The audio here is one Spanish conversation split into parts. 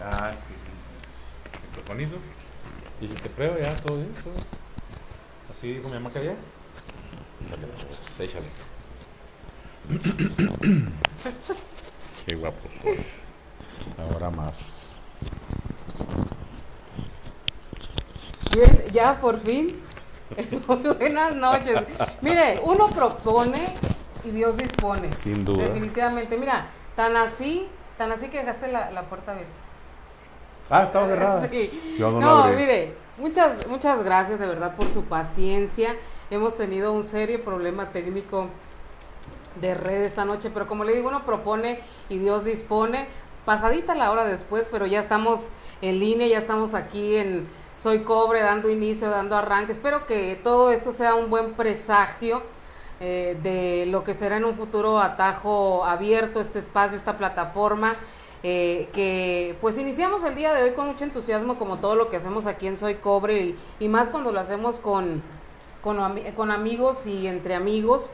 Este es mi microfonito. Y si te pruebo ya, todo bien, todo bien. Así dijo mi mamá que ayer. Échale. Qué guapo soy. Ahora más. Bien, ya por fin. Muy buenas noches. Mire, uno propone y Dios dispone. Sin duda. Definitivamente. Mira, tan así que dejaste la puerta abierta. Estaba cerrada. Sí. Yo no la No, abrí. mire, muchas gracias de verdad por su paciencia. Hemos tenido un serio problema técnico de red esta noche, pero como le digo, uno propone y Dios dispone. Pasadita la hora después, pero ya estamos en línea, ya estamos aquí en Soy Cobre, dando inicio, dando arranque. Espero que todo esto sea un buen presagio de lo que será en un futuro Atajo Abierto, este espacio, esta plataforma, que pues iniciamos el día de hoy con mucho entusiasmo, como todo lo que hacemos aquí en Soy Cobre, y más cuando lo hacemos con amigos y entre amigos.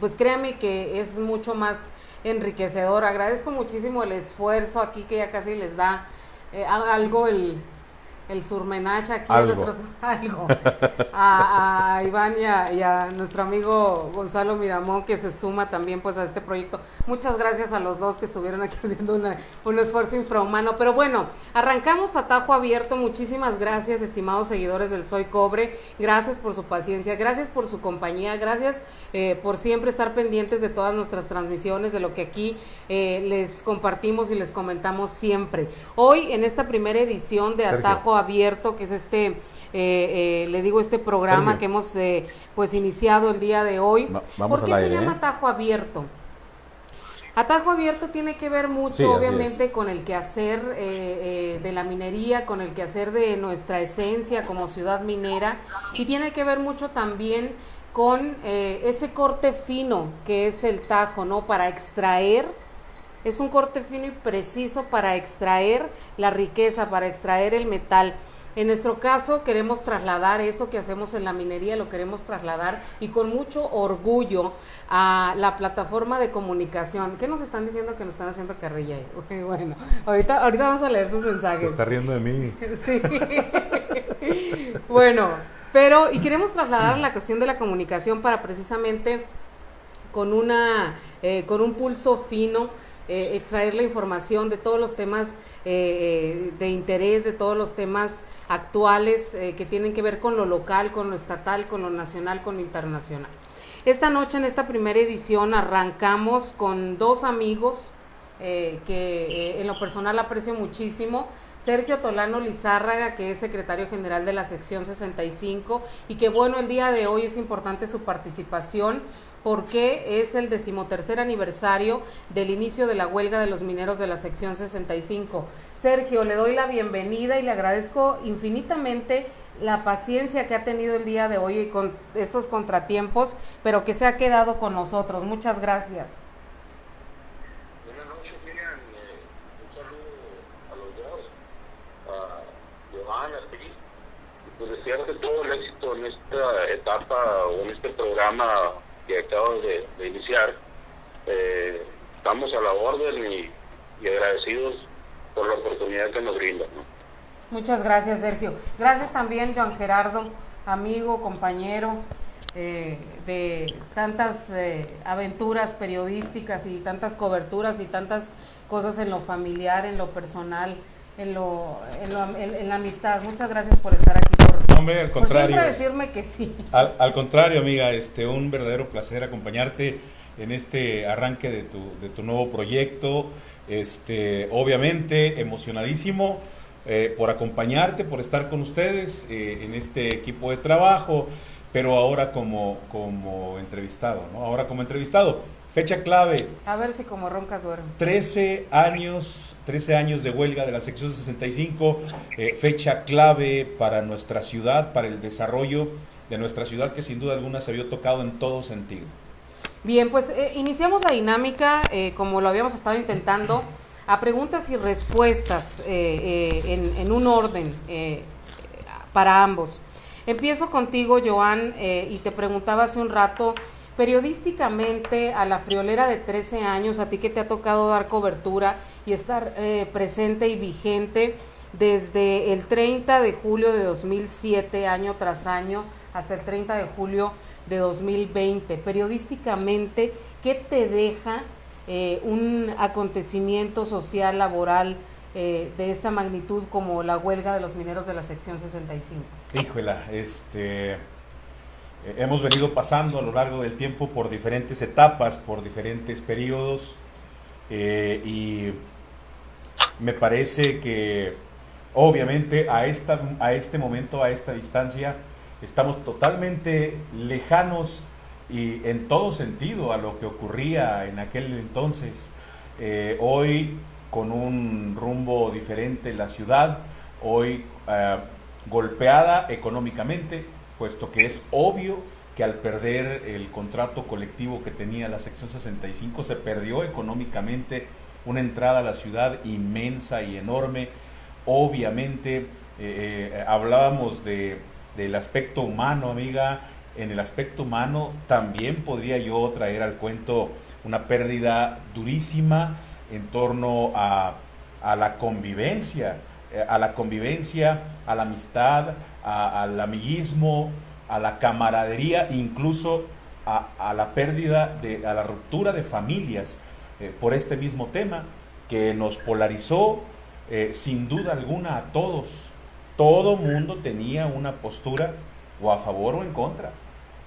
Pues créame que es mucho más enriquecedor. Agradezco muchísimo el esfuerzo aquí, que ya casi les da algo el surmenach aquí Algo. a Iván y a nuestro amigo Gonzalo Miramón, que se suma también pues a este proyecto. Muchas gracias a los dos que estuvieron aquí haciendo un esfuerzo infrahumano. Pero bueno, arrancamos Atajo Abierto. Muchísimas gracias, estimados seguidores del Soy Cobre. Gracias por su paciencia, gracias por su compañía, gracias por siempre estar pendientes de todas nuestras transmisiones, de lo que aquí les compartimos y les comentamos siempre. Hoy, en esta primera edición de Sergio. Atajo Abierto, que es le digo, este programa Sergio. que hemos pues iniciado el día de hoy. Vamos ¿Por qué al se aire, llama Atajo Abierto? Atajo Abierto tiene que ver mucho, sí, obviamente, con el quehacer de la minería, con el quehacer de nuestra esencia como ciudad minera, y tiene que ver mucho también con ese corte fino que es el tajo, ¿no? Para extraer, es un corte fino y preciso para extraer la riqueza, para extraer el metal. En nuestro caso queremos trasladar eso que hacemos en la minería, lo queremos trasladar y con mucho orgullo a la plataforma de comunicación. ¿Qué nos están diciendo? Que nos están haciendo carrilla ahí. Bueno, ahorita vamos a leer sus mensajes. Se está riendo de mí. Sí. Bueno, pero y queremos trasladar la cuestión de la comunicación para precisamente con un pulso fino, extraer la información de todos los temas de interés, de todos los temas actuales que tienen que ver con lo local, con lo estatal, con lo nacional, con lo internacional. Esta noche, en esta primera edición, arrancamos con dos amigos que en lo personal aprecio muchísimo. Sergio Tolano Lizárraga, que es secretario general de la sección 65, y que bueno, el día de hoy es importante su participación porque es el 13º aniversario del inicio de la huelga de los mineros de la sección 65. Sergio, le doy la bienvenida y le agradezco infinitamente la paciencia que ha tenido el día de hoy y con estos contratiempos, pero que se ha quedado con nosotros. Muchas gracias. Buenas noches, Miriam. Un saludo a los dos, a Johan, a ti, y pues desearte todo el éxito en esta etapa o en este programa que acabo de iniciar. Estamos a la orden y agradecidos por la oportunidad que nos brindan, ¿no? Muchas gracias, Sergio. Gracias también, Joan Gerardo, amigo, compañero de tantas aventuras periodísticas y tantas coberturas y tantas cosas en lo familiar, en lo personal, en la amistad. Muchas gracias por estar aquí, Hombre, al contrario. por siempre decirme que sí. Al contrario, amiga, un verdadero placer acompañarte en este arranque de tu nuevo proyecto. Obviamente emocionadísimo por acompañarte, por estar con ustedes en este equipo de trabajo, pero ahora como entrevistado, ¿no? Ahora como entrevistado. Fecha clave. A ver si como roncas duermes. 13 años de huelga de la sección 65, fecha clave para nuestra ciudad, para el desarrollo de nuestra ciudad, que sin duda alguna se vio tocado en todo sentido. Bien, pues iniciamos la dinámica, como lo habíamos estado intentando, a preguntas y respuestas en un orden para ambos. Empiezo contigo, Joan, y te preguntaba hace un rato, Periodísticamente, a la friolera de 13 años, a ti que te ha tocado dar cobertura y estar presente y vigente desde el 30 de julio de 2007, año tras año, hasta el 30 de julio de 2020. Periodísticamente, ¿qué te deja un acontecimiento social, laboral, de esta magnitud como la huelga de los mineros de la sección 65? Híjola, hemos venido pasando a lo largo del tiempo por diferentes etapas, por diferentes periodos, y me parece que obviamente a este momento, a esta distancia, estamos totalmente lejanos y en todo sentido a lo que ocurría en aquel entonces. Hoy con un rumbo diferente la ciudad, hoy golpeada económicamente, puesto que es obvio que al perder el contrato colectivo que tenía la sección 65 se perdió económicamente una entrada a la ciudad inmensa y enorme. Obviamente hablábamos del aspecto humano, amiga. En el aspecto humano también podría yo traer al cuento una pérdida durísima en torno a la convivencia, a la amistad, al amiguismo, a la camaradería, incluso a la pérdida, a la ruptura de familias, por este mismo tema que nos polarizó sin duda alguna a todos. Todo mundo tenía una postura o a favor o en contra,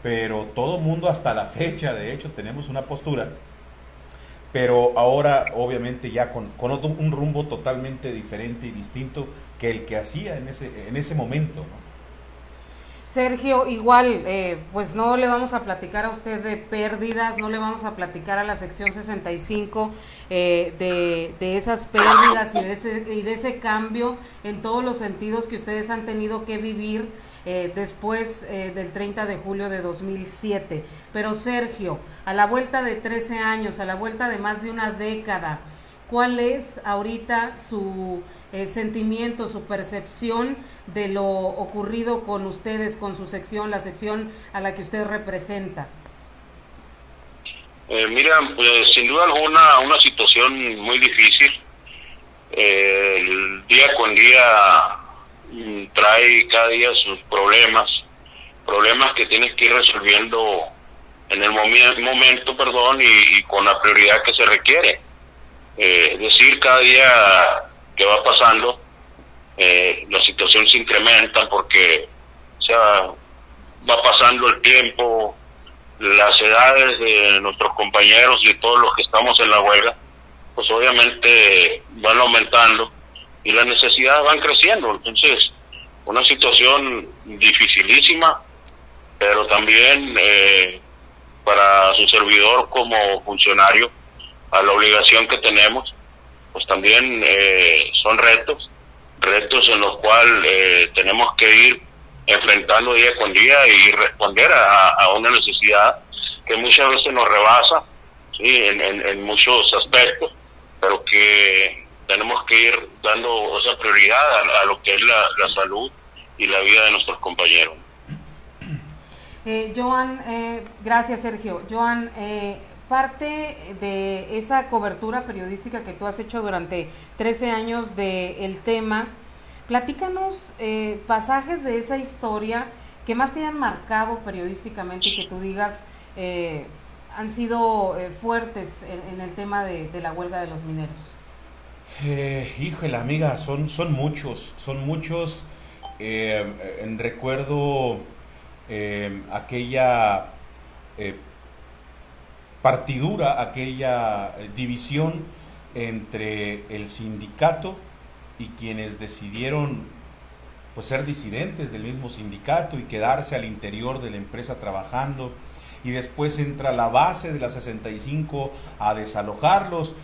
pero todo mundo hasta la fecha, de hecho, tenemos una postura, pero ahora obviamente ya con un rumbo totalmente diferente y distinto que el que hacía en ese momento, ¿no? Sergio, igual, pues no le vamos a platicar a usted de pérdidas, no le vamos a platicar a la sección 65 de esas pérdidas y de ese cambio en todos los sentidos que ustedes han tenido que vivir después del 30 de julio de 2007. Pero Sergio, a la vuelta de 13 años, a la vuelta de más de una década, ¿cuál es ahorita su sentimiento, su percepción de lo ocurrido con ustedes, con su sección, la sección a la que usted representa? Mira, pues sin duda alguna una situación muy difícil. El día con día trae cada día sus problemas que tienes que ir resolviendo en el momento, y con la prioridad que se requiere. Es decir, cada día que va pasando, la situación se incrementa porque, o sea, va pasando el tiempo, las edades de nuestros compañeros y todos los que estamos en la huelga, pues obviamente van aumentando y las necesidades van creciendo. Entonces, una situación dificilísima, pero también para su servidor como funcionario, a la obligación que tenemos, pues también son retos en los cuales tenemos que ir enfrentando día con día y responder a una necesidad que muchas veces nos rebasa, ¿sí? en muchos aspectos, pero que tenemos que ir dando esa prioridad a lo que es la salud y la vida de nuestros compañeros. Joan, gracias Sergio. Joan, parte de esa cobertura periodística que tú has hecho durante 13 años del tema, platícanos pasajes de esa historia que más te hayan marcado periodísticamente y que tú digas han sido fuertes en el tema de la huelga de los mineros. Híjole, amiga, son muchos. Recuerdo aquella partidura, aquella división entre el sindicato y quienes decidieron pues ser disidentes del mismo sindicato y quedarse al interior de la empresa trabajando, y después entra la base de la 65 a desalojarlos.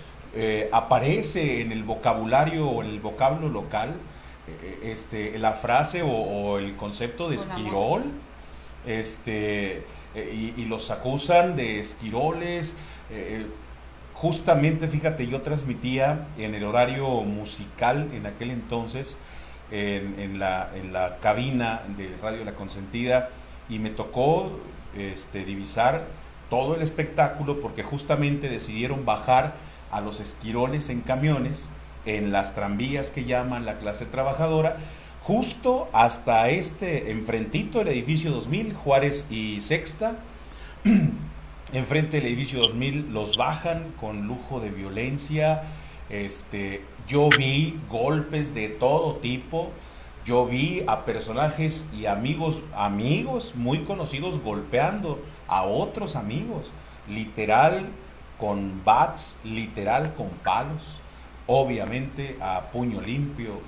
Aparece en el vocabulario o en el vocablo local la frase o el concepto de esquirol, y los acusan de esquiroles. Justamente, fíjate, yo transmitía en el horario musical en aquel entonces, en la cabina del Radio La Consentida, y me tocó divisar todo el espectáculo, porque justamente decidieron bajar a los esquiroles en camiones, en las tranvías que llaman la clase trabajadora, justo hasta enfrentito del edificio 2000, Juárez y Sexta. Enfrente del edificio 2000 los bajan con lujo de violencia. Yo vi golpes de todo tipo. Yo vi a personajes y amigos muy conocidos golpeando a otros amigos, literal con bats, literal con palos, obviamente a puño limpio,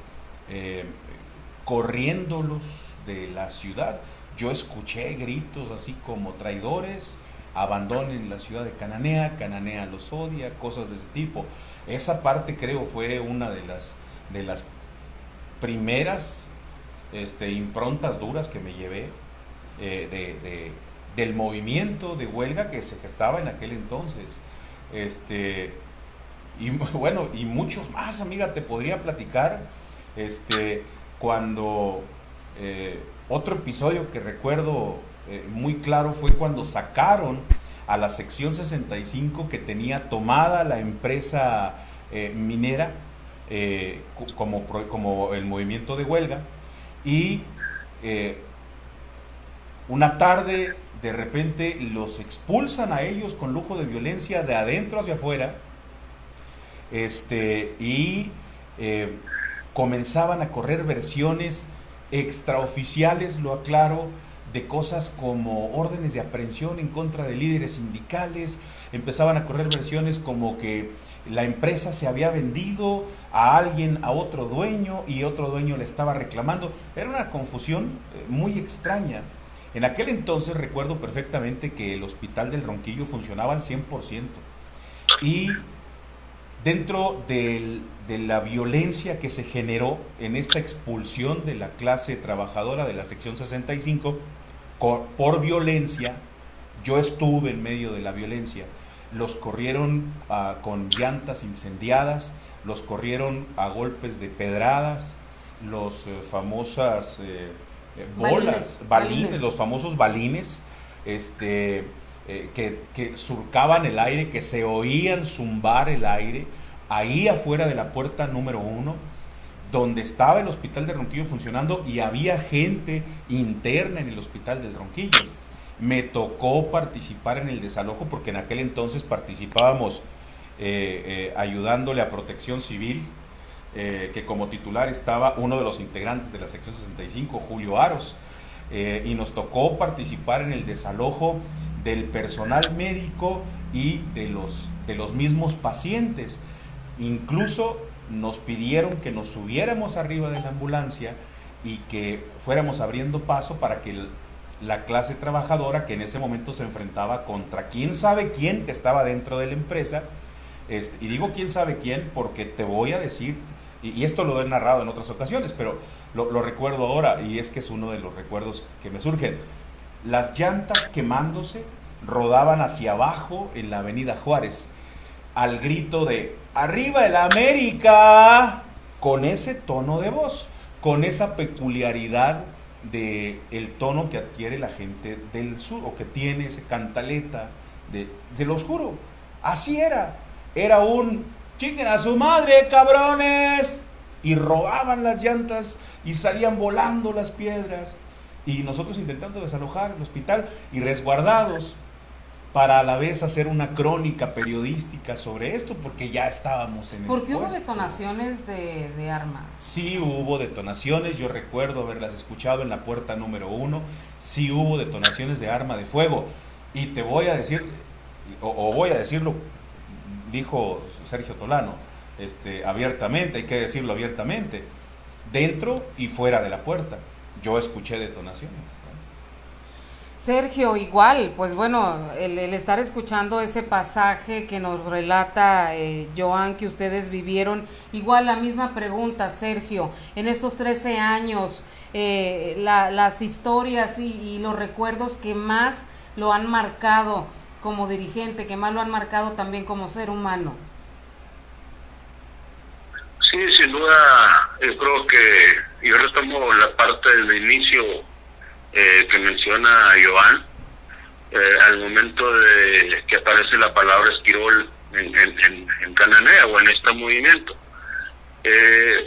corriéndolos de la ciudad. Yo escuché gritos así como traidores, abandonen la ciudad de Cananea, Cananea los odia, cosas de ese tipo. Esa parte creo fue una de las primeras improntas duras que me llevé del movimiento de huelga que se gestaba en aquel entonces. Y bueno, y muchos más, amiga, te podría platicar. Cuando otro episodio que recuerdo muy claro fue cuando sacaron a la sección 65 que tenía tomada la empresa minera como el movimiento de huelga, y una tarde de repente los expulsan a ellos con lujo de violencia de adentro hacia afuera, y comenzaban a correr versiones extraoficiales, lo aclaro, de cosas como órdenes de aprehensión en contra de líderes sindicales. Empezaban a correr versiones como que la empresa se había vendido a alguien, a otro dueño, y otro dueño le estaba reclamando. Era una confusión muy extraña. En aquel entonces recuerdo perfectamente que el hospital del Ronquillo funcionaba al 100%, y dentro de la violencia que se generó en esta expulsión de la clase trabajadora de la sección 65 por violencia, yo estuve en medio de la violencia. Los corrieron con llantas incendiadas, los corrieron a golpes de pedradas, los famosas balines, los famosos balines, que surcaban el aire, que se oían zumbar el aire, ahí afuera de la puerta número 1, donde estaba el hospital de Ronquillo funcionando, y había gente interna en el hospital del Ronquillo. Me tocó participar en el desalojo, porque en aquel entonces participábamos ayudándole a Protección Civil, que como titular estaba uno de los integrantes de la sección 65, Julio Aros, y nos tocó participar en el desalojo del personal médico y de los mismos pacientes. Incluso nos pidieron que nos subiéramos arriba de la ambulancia y que fuéramos abriendo paso para que la clase trabajadora, que en ese momento se enfrentaba contra quién sabe quién que estaba dentro de la empresa, y digo quién sabe quién porque te voy a decir, y esto lo he narrado en otras ocasiones, pero lo recuerdo ahora, y es que es uno de los recuerdos que me surgen. Las llantas quemándose rodaban hacia abajo en la avenida Juárez, al grito de ¡Arriba el América! Con ese tono de voz, con esa peculiaridad de el tono que adquiere la gente del sur, o que tiene ese cantaleta de lo oscuro. Así era un ¡chinguen a su madre, cabrones! Y rodaban las llantas y salían volando las piedras, y nosotros intentando desalojar el hospital y resguardados para a la vez hacer una crónica periodística sobre esto, porque ya estábamos en el ¿Por qué hubo puesto. detonaciones de arma? Sí hubo detonaciones, yo recuerdo haberlas escuchado en la puerta número 1, sí hubo detonaciones de arma de fuego, y te voy a decir, o voy a decirlo, dijo Sergio Tolano, abiertamente, hay que decirlo abiertamente, dentro y fuera de la puerta, yo escuché detonaciones. Sergio, igual, pues bueno, el estar escuchando ese pasaje que nos relata Joan, que ustedes vivieron, igual la misma pregunta, Sergio, en estos 13 años, las historias y los recuerdos que más lo han marcado como dirigente, que más lo han marcado también como ser humano. Sí, sin duda, yo creo que yo retomo la parte del inicio que menciona Joan, al momento de que aparece la palabra esquirol en Cananea o en este movimiento.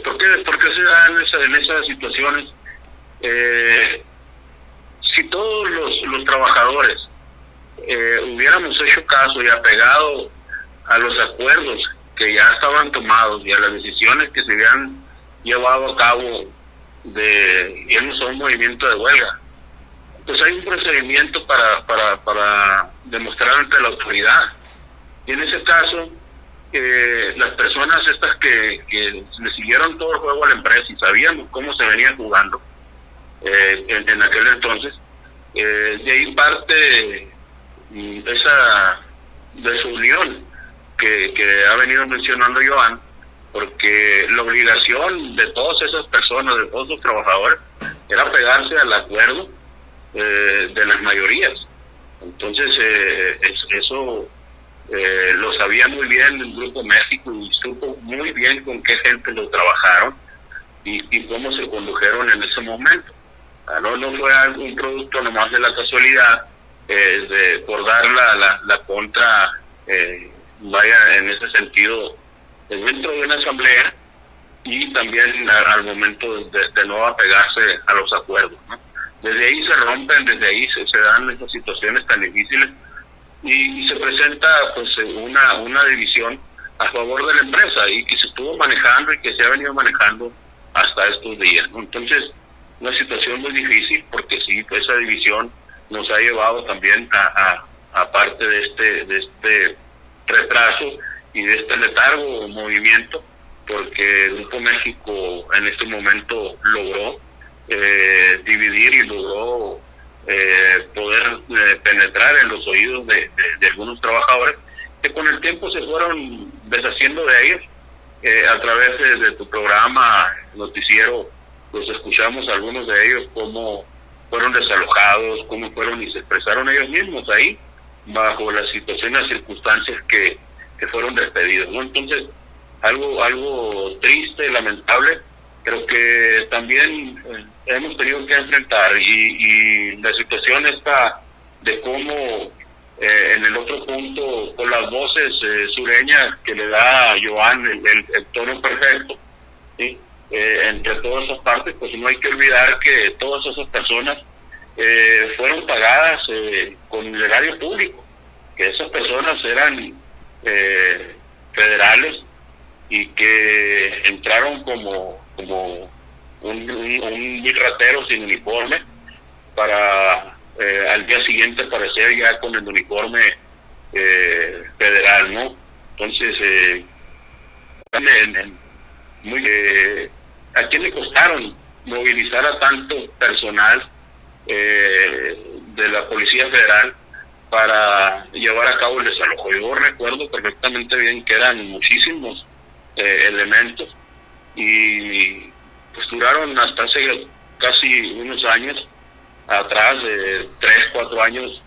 ¿Por qué se dan en esas situaciones? Si todos los trabajadores hubiéramos hecho caso y apegado a los acuerdos que ya estaban tomados y a las decisiones que se habían llevado a cabo de irnos a un movimiento de huelga, pues hay un procedimiento para demostrar ante la autoridad. Y en ese caso, las personas estas que le siguieron todo el juego a la empresa y sabíamos cómo se venía jugando en aquel entonces, de ahí parte esa desunión que ha venido mencionando Joan, porque la obligación de todas esas personas, de todos los trabajadores, era pegarse al acuerdo de las mayorías. Entonces eso lo sabía muy bien el Grupo México y supo muy bien con qué gente lo trabajaron y cómo se condujeron en ese momento. No fue un producto nomás de la casualidad, por dar la contra, vaya en ese sentido, dentro de una asamblea y también al momento de no apegarse a los acuerdos, ¿no? Desde ahí se rompen, desde ahí se dan esas situaciones tan difíciles y se presenta pues una división a favor de la empresa y que se estuvo manejando y que se ha venido manejando hasta estos días, ¿no? Entonces, una situación muy difícil porque sí, pues, esa división nos ha llevado también a parte de este retraso y de este letargo o movimiento, porque el Grupo México en este momento logró dividir y logró poder penetrar en los oídos de algunos trabajadores que con el tiempo se fueron deshaciendo de ellos. A través de tu programa noticiero, pues escuchamos a algunos de ellos cómo fueron desalojados, cómo fueron y se expresaron ellos mismos ahí bajo las situaciones, las circunstancias que fueron despedidos, ¿no? Entonces, algo triste, lamentable, pero que también hemos tenido que enfrentar y la situación está de cómo en el otro punto, con las voces sureñas que le da a Joan el tono perfecto, ¿sí? Entre todas esas partes, pues no hay que olvidar que todas esas personas fueron pagadas con el erario público, que esas personas eran federales y que entraron como un ratero sin uniforme para al día siguiente aparecer ya con el uniforme federal, ¿no? Entonces, ¿a quién le costaron movilizar a tanto personal de la Policía Federal para llevar a cabo el desalojo? Yo recuerdo perfectamente bien que eran muchísimos elementos y pues duraron hasta hace casi unos años atrás, de 3-4 años,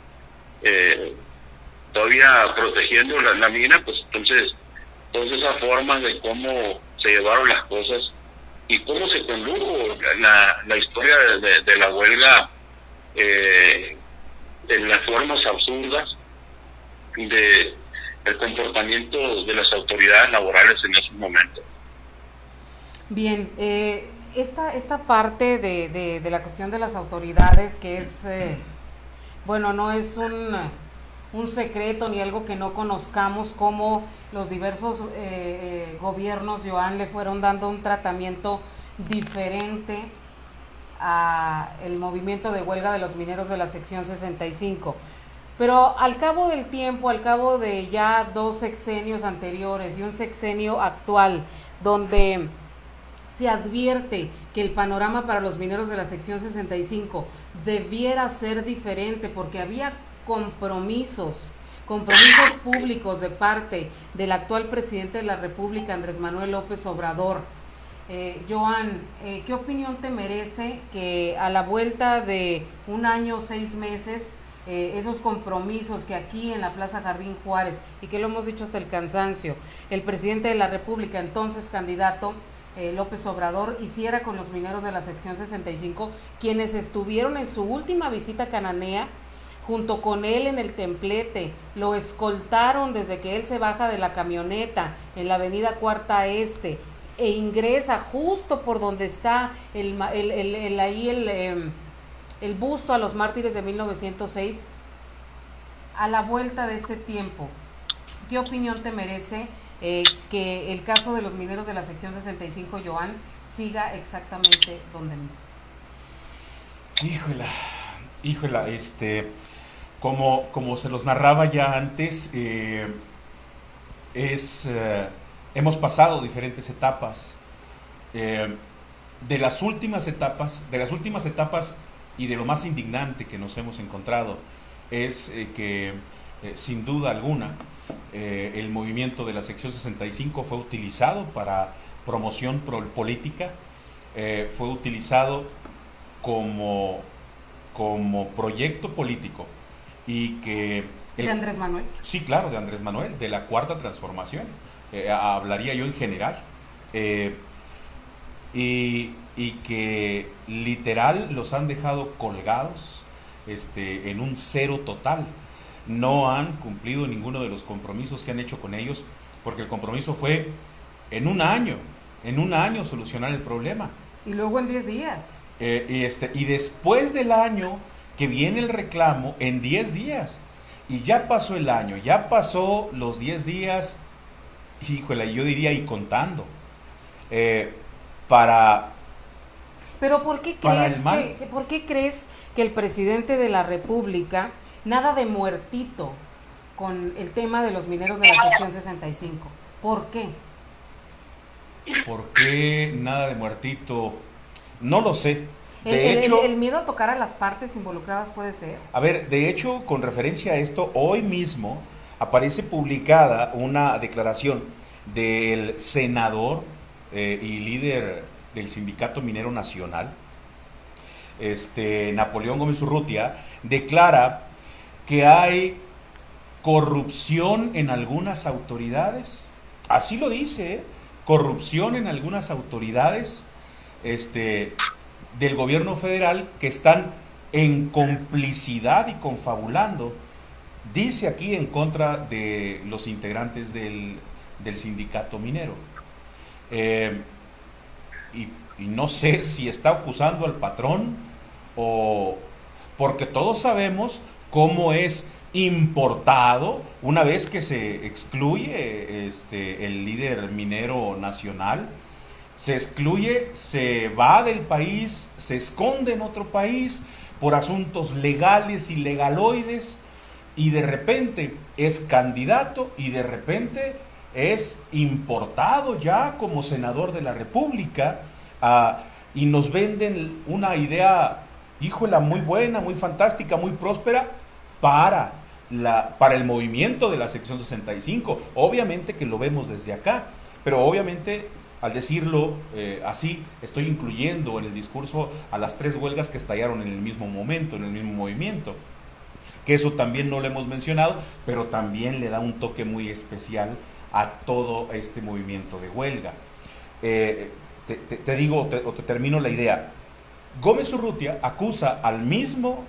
todavía protegiendo la mina. Pues entonces todas esas formas de cómo se llevaron las cosas y cómo se condujo la historia de la huelga en las formas absurdas de el comportamiento de las autoridades laborales en esos momentos. Bien, esta parte de la cuestión de las autoridades, que es, bueno, no es un secreto ni algo que no conozcamos, cómo los diversos gobiernos, Joan, le fueron dando un tratamiento diferente a el movimiento de huelga de los mineros de la sección 65. Pero al cabo del tiempo, al cabo de ya 2 sexenios anteriores y un sexenio actual, donde se advierte que el panorama para los mineros de la sección 65 debiera ser diferente porque había compromisos públicos de parte del actual presidente de la República, Andrés Manuel López Obrador. Joan, ¿qué opinión te merece que a la vuelta de 1 año, 6 meses, esos compromisos que aquí en la Plaza Jardín Juárez, y que lo hemos dicho hasta el cansancio, el presidente de la República, entonces candidato, López Obrador, hiciera con los mineros de la sección 65, quienes estuvieron en su última visita a Cananea junto con él en el templete, lo escoltaron desde que él se baja de la camioneta en la avenida Cuarta Este e ingresa justo por donde está el busto a los mártires de 1906, a la vuelta de este tiempo. ¿Qué opinión te merece que el caso de los mineros de la sección 65, Joan, siga exactamente donde mismo? Híjola, como se los narraba ya antes, hemos pasado diferentes etapas. De las últimas etapas y de lo más indignante que nos hemos encontrado es que sin duda alguna el movimiento de la sección 65 fue utilizado para promoción política, fue utilizado como proyecto político, y que ¿De Andrés Manuel? Sí, claro, de Andrés Manuel, de la Cuarta Transformación, hablaría yo en general, y que literal los han dejado colgados en un cero total. No han cumplido ninguno de los compromisos que han hecho con ellos, porque el compromiso fue en un año solucionar el problema. Y luego en 10 días. Y después del año que viene el reclamo, en 10 días. Y ya pasó el año, ya pasó los 10 días, híjole, yo diría y contando. Pero ¿por qué crees que el presidente de la República nada de muertito con el tema de los mineros de la sección 65? ¿Por qué? ¿Por qué nada de muertito? No lo sé. El miedo a tocar a las partes involucradas puede ser. A ver, de hecho, con referencia a esto, hoy mismo aparece publicada una declaración del senador y líder del Sindicato Minero Nacional, Napoleón Gómez Urrutia, declara que hay corrupción en algunas autoridades. Así lo dice, corrupción en algunas autoridades del gobierno federal que están en complicidad y confabulando, dice aquí, en contra de los integrantes del sindicato minero. Y no sé si está acusando al patrón, o porque todos sabemos cómo es importado una vez que se excluye el líder minero nacional. Se excluye, se va del país, se esconde en otro país por asuntos legales y legaloides, y de repente es candidato y de repente es importado ya como senador de la República, y nos venden una idea, híjola, muy buena, muy fantástica, muy próspera para el movimiento de la sección 65. Obviamente que lo vemos desde acá, pero obviamente, al decirlo así, estoy incluyendo en el discurso a las 3 huelgas que estallaron en el mismo momento, en el mismo movimiento, que eso también no lo hemos mencionado, pero también le da un toque muy especial a todo este movimiento de huelga. Te termino la idea. Gómez Urrutia acusa al mismo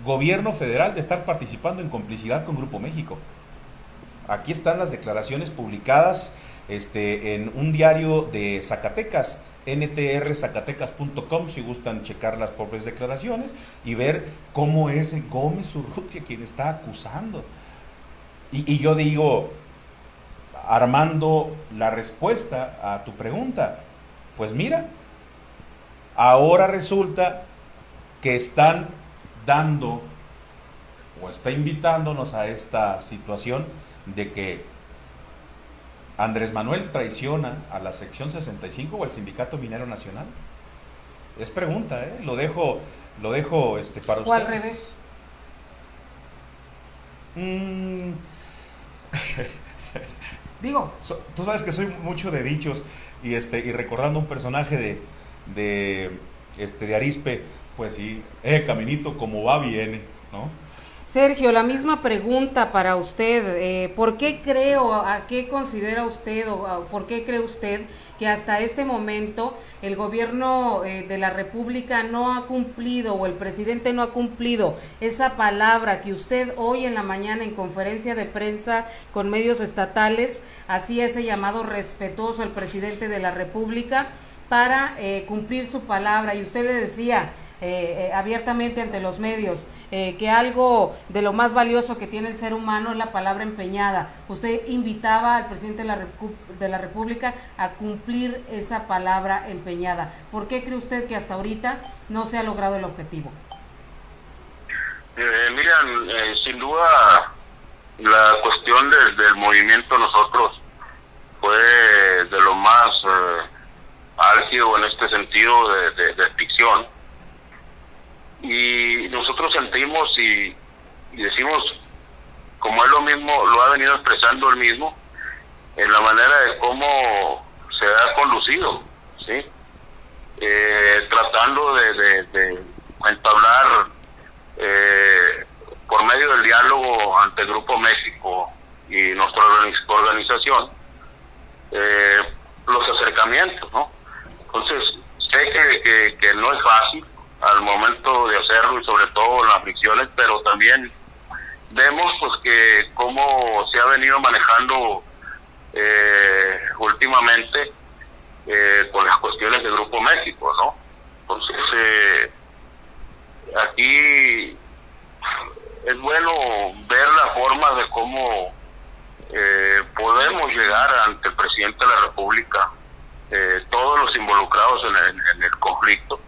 gobierno federal de estar participando en complicidad con Grupo México. Aquí están las declaraciones publicadas en un diario de Zacatecas, ntrzacatecas.com, si gustan checar las propias declaraciones y ver cómo es Gómez Urrutia quien está acusando. Y yo digo, armando la respuesta a tu pregunta, pues mira, ahora resulta que están dando o está invitándonos a esta situación de que Andrés Manuel traiciona a la sección 65 o al Sindicato Minero Nacional. Es pregunta, lo dejo para ustedes. O al revés. Digo, tú sabes que soy mucho de dichos, y recordando un personaje de Arispe, pues sí, caminito como va viene, ¿no? Sergio, la misma pregunta para usted. ¿Por qué cree o a qué considera usted o por qué cree usted que hasta este momento el gobierno de la República no ha cumplido o el presidente no ha cumplido esa palabra que usted hoy en la mañana en conferencia de prensa con medios estatales hacía ese llamado respetuoso al presidente de la República para cumplir su palabra? Y usted le decía abiertamente ante los medios que algo de lo más valioso que tiene el ser humano es la palabra empeñada. Usted invitaba al presidente de la República a cumplir esa palabra empeñada. ¿Por qué cree usted que hasta ahorita no se ha logrado el objetivo? Miriam, sin duda la cuestión del movimiento nosotros fue de lo más álgido en este sentido de ficción. Y nosotros sentimos y decimos, como él lo mismo lo ha venido expresando él mismo, en la manera de cómo se ha conducido, ¿sí? Tratando de entablar por medio del diálogo ante el Grupo México y nuestra organización los acercamientos, ¿no? Entonces, sé que no es fácil al momento de hacerlo y sobre todo en las fricciones, pero también vemos pues que cómo se ha venido manejando últimamente con las cuestiones del Grupo México, ¿no? Entonces aquí es bueno ver la forma de cómo podemos llegar ante el presidente de la República, todos los involucrados en el conflicto,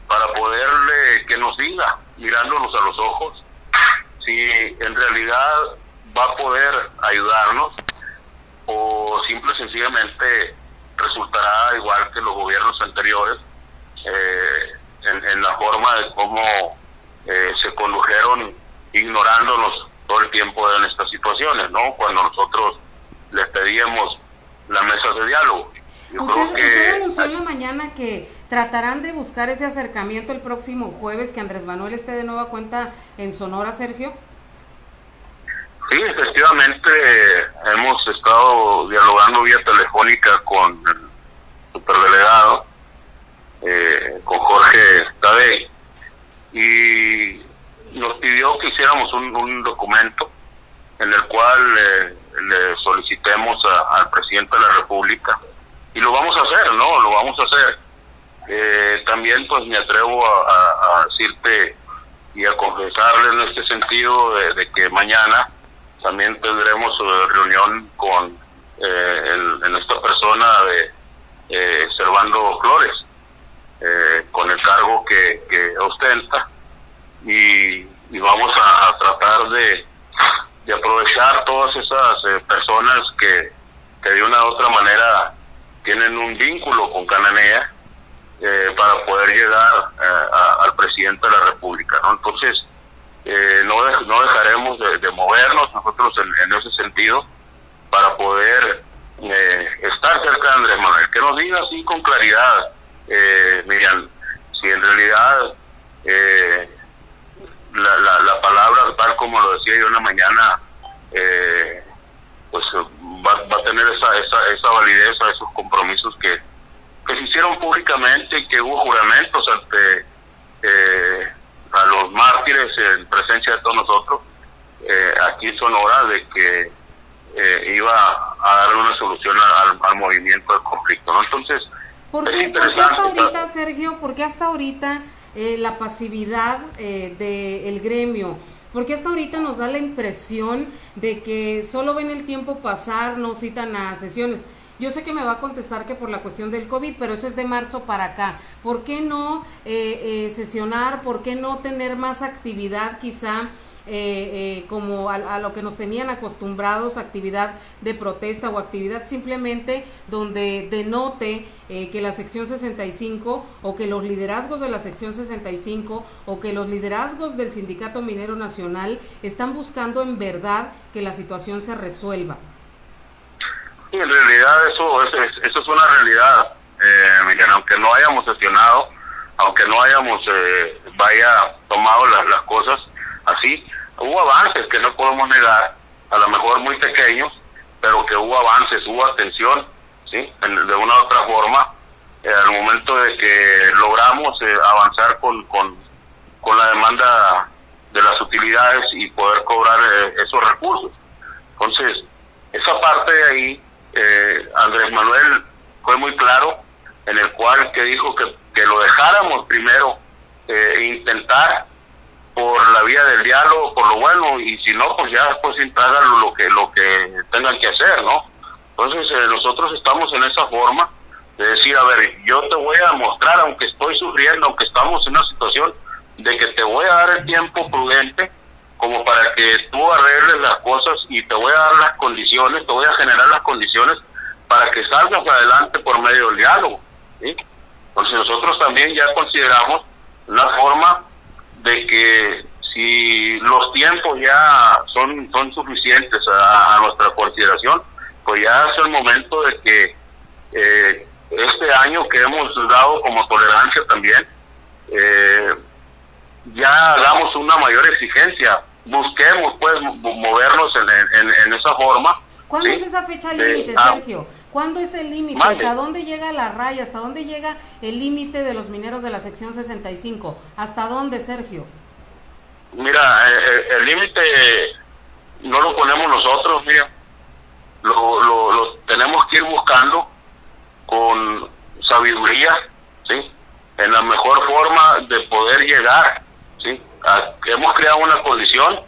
para poderle que nos diga, mirándonos a los ojos, si en realidad va a poder ayudarnos o simple y sencillamente resultará igual que los gobiernos anteriores en la forma de cómo se condujeron ignorándonos todo el tiempo en estas situaciones, ¿no? Cuando nosotros les pedíamos las mesas de diálogo. Usted anunció en la mañana que tratarán de buscar ese acercamiento el próximo jueves, que Andrés Manuel esté de nueva cuenta en Sonora, Sergio. Sí, efectivamente, hemos estado dialogando vía telefónica con el superdelegado, con Jorge Tadei, y nos pidió que hiciéramos un documento en el cual le solicitemos al presidente de la República, y lo vamos a hacer, ¿no? Lo vamos a hacer. También pues me atrevo a decirte y a confesarle en este sentido de que mañana también tendremos reunión con en esta persona de Servando Flores, con el cargo que ostenta, y vamos a tratar de aprovechar todas esas personas que de una u otra manera tienen un vínculo con Cananea, para poder llegar al presidente de la República, ¿no? Entonces, no dejaremos de movernos nosotros en ese sentido para poder estar cerca de Andrés Manuel, que nos diga así con claridad, Miriam, si en realidad la palabra, tal como lo decía yo en la mañana, pues va a tener esa validez a esos compromisos que se hicieron públicamente y que hubo juramentos ante a los mártires en presencia de todos nosotros aquí en Sonora, de que iba a dar una solución al movimiento del conflicto, ¿no? Entonces, ¿por qué hasta ahorita, Sergio, por qué hasta ahorita la pasividad del gremio? Porque hasta ahorita nos da la impresión de que solo ven el tiempo pasar, no citan a sesiones. Yo sé que me va a contestar que por la cuestión del COVID, pero eso es de marzo para acá. ¿Por qué no sesionar? ¿Por qué no tener más actividad quizá como a lo que nos tenían acostumbrados, actividad de protesta o actividad simplemente donde denote que la sección 65 o que los liderazgos de la sección 65 o que los liderazgos del Sindicato Minero Nacional están buscando en verdad que la situación se resuelva? Sí, en realidad eso es una realidad, Miriam, aunque no hayamos sesionado, aunque no hayamos tomado las cosas así, hubo avances que no podemos negar, a lo mejor muy pequeños, pero que hubo avances, hubo atención, ¿sí? De una u otra forma, al momento de que logramos avanzar con la demanda de las utilidades y poder cobrar esos recursos. Entonces, esa parte de ahí, Andrés Manuel fue muy claro, en el cual que dijo que lo dejáramos primero intentar por la vía del diálogo, por lo bueno, y si no, pues ya después hagan lo que tengan que hacer, ¿no? Entonces nosotros estamos en esa forma de decir, a ver, yo te voy a mostrar, aunque estoy sufriendo, aunque estamos en una situación de que te voy a dar el tiempo prudente como para que tú arregles las cosas, y te voy a dar las condiciones, te voy a generar las condiciones para que salgas adelante por medio del diálogo, ¿sí? Entonces nosotros también ya consideramos una forma de que si los tiempos ya son suficientes a nuestra consideración, pues ya es el momento de que este año que hemos dado como tolerancia también, ya hagamos una mayor exigencia, busquemos pues movernos en esa forma. ¿Cuándo ¿sí? es esa fecha límite, Sergio? ¿Cuándo es el límite? Mande. ¿Hasta dónde llega la raya? ¿Hasta dónde llega el límite de los mineros de la sección 65? ¿Hasta dónde, Sergio? Mira, el límite no lo ponemos nosotros, mira, lo tenemos que ir buscando con sabiduría, ¿sí? En la mejor forma de poder llegar, ¿sí? Hemos creado una condición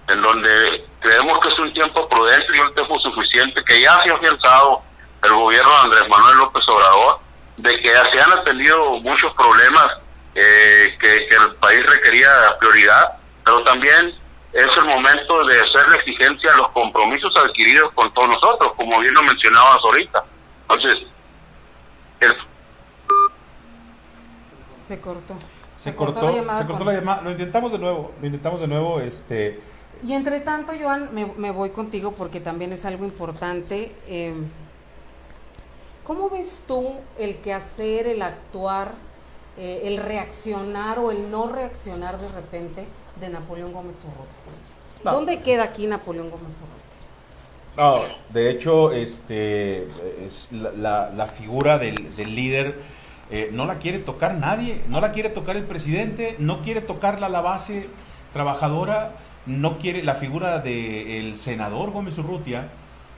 en donde creemos que es un tiempo prudente y un tiempo suficiente, que ya se ha afianzado el gobierno de Andrés Manuel López Obrador, de que se han atendido muchos problemas que el país requería prioridad, pero también es el momento de hacer la exigencia a los compromisos adquiridos con todos nosotros, como bien lo mencionabas ahorita. Entonces, Se cortó. Se cortó la llamada, lo intentamos de nuevo, Y entre tanto, Joan, me voy contigo porque también es algo importante. ¿Cómo ves tú el quehacer, el actuar, el reaccionar o el no reaccionar de repente de Napoleón Gómez Urrutia? No. ¿Dónde queda aquí Napoleón Gómez Urrutia? No, de hecho, es la figura del líder no la quiere tocar nadie, no la quiere tocar el presidente, no quiere tocarla la base trabajadora, no quiere la figura del senador Gómez Urrutia,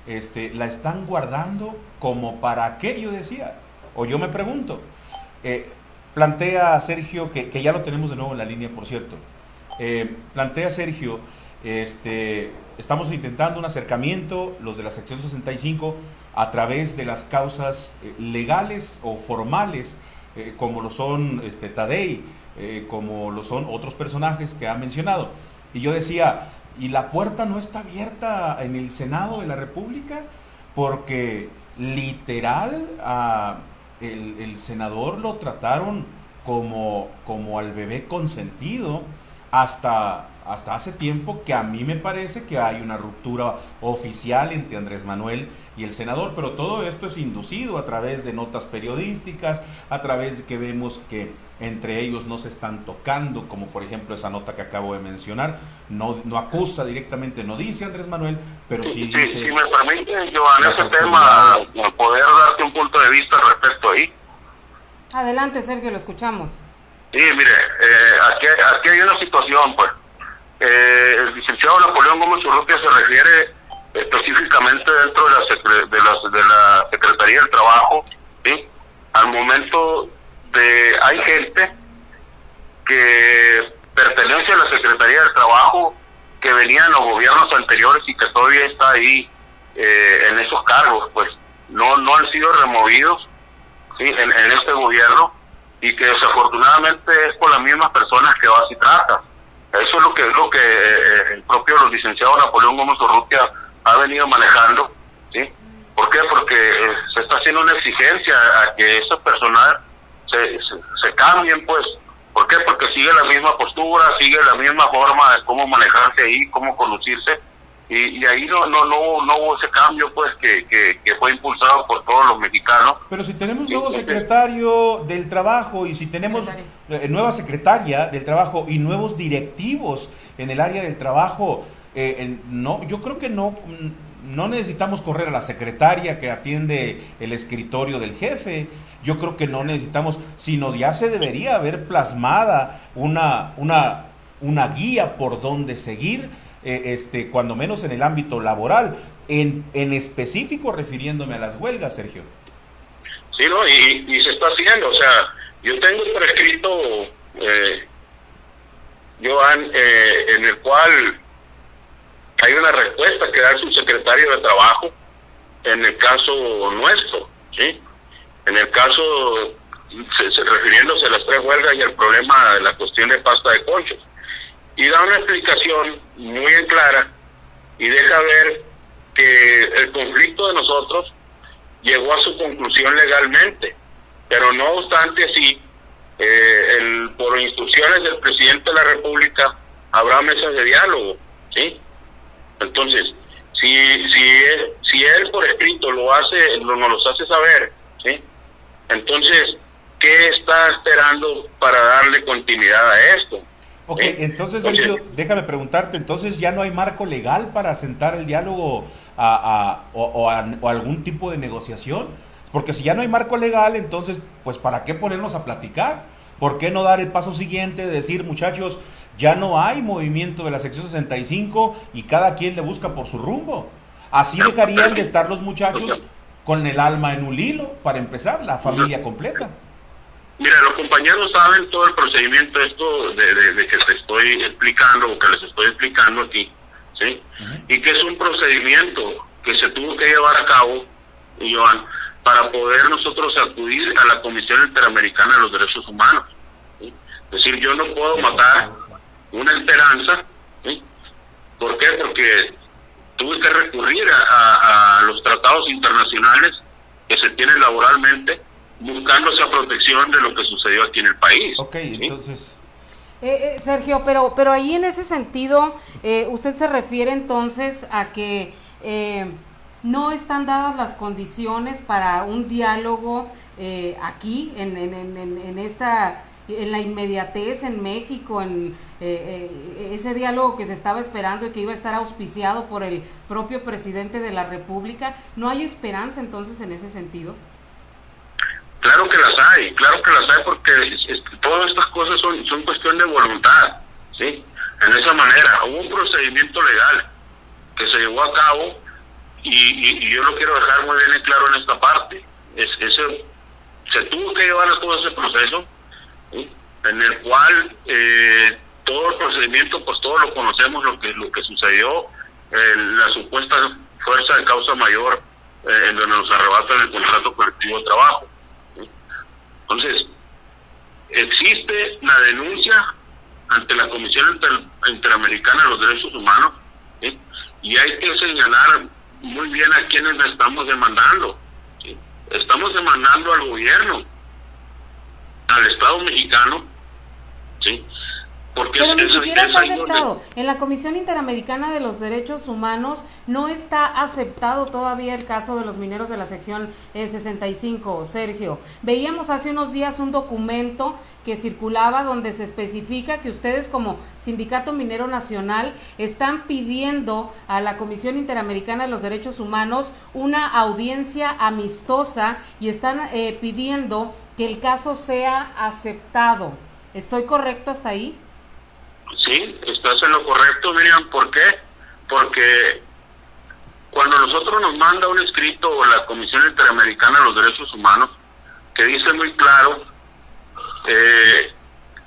la están guardando como para qué, yo decía, o yo me pregunto. Plantea Sergio, que ya lo tenemos de nuevo en la línea, por cierto, plantea Sergio, estamos intentando un acercamiento, los de la sección 65, a través de las causas legales o formales, como lo son Tadei, como lo son otros personajes que ha mencionado. Y yo decía, ¿y la puerta no está abierta en el Senado de la República? Porque literal el senador lo trataron como al bebé consentido hasta hace tiempo, que a mí me parece que hay una ruptura oficial entre Andrés Manuel y el senador, pero todo esto es inducido a través de notas periodísticas, a través de que vemos que entre ellos no se están tocando, como por ejemplo esa nota que acabo de mencionar, no acusa directamente, no dice Andrés Manuel, pero sí dice... Si me permite, Joan, ese tema, poder darte un punto de vista al respecto ahí. Adelante, Sergio, lo escuchamos. Sí, mire, aquí hay una situación, pues. El licenciado Napoleón Gómez Urrutia se refiere específicamente dentro de la Secretaría del Trabajo, ¿sí? Al momento hay gente que pertenece a la Secretaría del Trabajo, que venía en los gobiernos anteriores y que todavía está ahí en esos cargos, pues no han sido removidos, ¿sí? en este gobierno, y que desafortunadamente es por las mismas personas que vas y tratas. Eso es lo que el propio licenciado Napoleón Gómez Urrutia ha venido manejando, ¿sí? ¿Por qué? Porque se está haciendo una exigencia a que esos personas se cambien, pues. ¿Por qué? Porque sigue la misma postura, sigue la misma forma de cómo manejarse ahí, cómo conducirse, y ahí no hubo ese cambio pues que fue impulsado por todos los mexicanos. Pero si tenemos nuevo secretario del trabajo y si tenemos nueva secretaria del trabajo y nuevos directivos en el área del trabajo, no, yo creo que no necesitamos correr a la secretaria que atiende el escritorio del jefe. Yo creo que no necesitamos, sino ya se debería haber plasmada una guía por donde seguir, cuando menos en el ámbito laboral, en específico refiriéndome a las huelgas, Sergio. Sí, ¿no? Y se está haciendo, o sea, yo tengo por escrito, Joan, en el cual hay una respuesta que da el subsecretario de Trabajo en el caso nuestro, ¿sí? En el caso, refiriéndose a las 3 huelgas y el problema de la cuestión de pasta de conchos. Y da una explicación muy clara y deja ver que el conflicto de nosotros llegó a su conclusión legalmente, pero no obstante así, por instrucciones del presidente de la República habrá mesas de diálogo, ¿sí? Entonces, si él por escrito nos los hace saber, ¿sí? Entonces, ¿qué está esperando para darle continuidad a esto? Ok, entonces, Sergio, déjame preguntarte, entonces ya no hay marco legal para sentar el diálogo o algún tipo de negociación, porque si ya no hay marco legal, entonces, pues, ¿para qué ponernos a platicar? ¿Por qué no dar el paso siguiente de decir, muchachos, ya no hay movimiento de la sección 65 y cada quien le busca por su rumbo? Así dejarían de estar los muchachos con el alma en un hilo, para empezar, la familia completa. Mira, los compañeros saben todo el procedimiento esto de que te estoy explicando, o que les estoy explicando aquí, ¿sí? Y que es un procedimiento que se tuvo que llevar a cabo, Joan, para poder nosotros acudir a la Comisión Interamericana de los Derechos Humanos, ¿sí? Es decir, yo no puedo matar una esperanza, ¿sí? ¿Por qué? Porque tuve que recurrir a los tratados internacionales que se tienen laboralmente, buscando esa protección de lo que sucedió aquí en el país. Ok, ¿sí? entonces... Sergio, pero ahí en ese sentido, usted se refiere entonces a que no están dadas las condiciones para un diálogo aquí, en la inmediatez en México, en ese diálogo que se estaba esperando y que iba a estar auspiciado por el propio presidente de la República. ¿No hay esperanza entonces en ese sentido? Claro que las hay porque todas estas cosas son cuestión de voluntad, ¿sí? En esa manera, hubo un procedimiento legal que se llevó a cabo y yo lo quiero dejar muy bien claro en esta parte. Se tuvo que llevar a todo ese proceso, ¿sí? En el cual todo el procedimiento, pues todos lo conocemos, lo que sucedió, la supuesta fuerza de causa mayor en donde nos arrebatan el contrato colectivo de trabajo. Entonces, existe la denuncia ante la Comisión Interamericana de los Derechos Humanos, ¿sí? Y hay que señalar muy bien a quienes le estamos demandando, ¿sí? Estamos demandando al gobierno, al Estado mexicano, ¿sí? Porque pero ni siquiera está aceptado. En la Comisión Interamericana de los Derechos Humanos no está aceptado todavía el caso de los mineros de la sección 65, Sergio. Veíamos hace unos días un documento que circulaba donde se especifica que ustedes como Sindicato Minero Nacional están pidiendo a la Comisión Interamericana de los Derechos Humanos una audiencia amistosa y están pidiendo que el caso sea aceptado. ¿Estoy correcto hasta ahí? Sí, estás en lo correcto, Miriam. ¿Por qué? Porque cuando nosotros nos manda un escrito la Comisión Interamericana de los Derechos Humanos, que dice muy claro,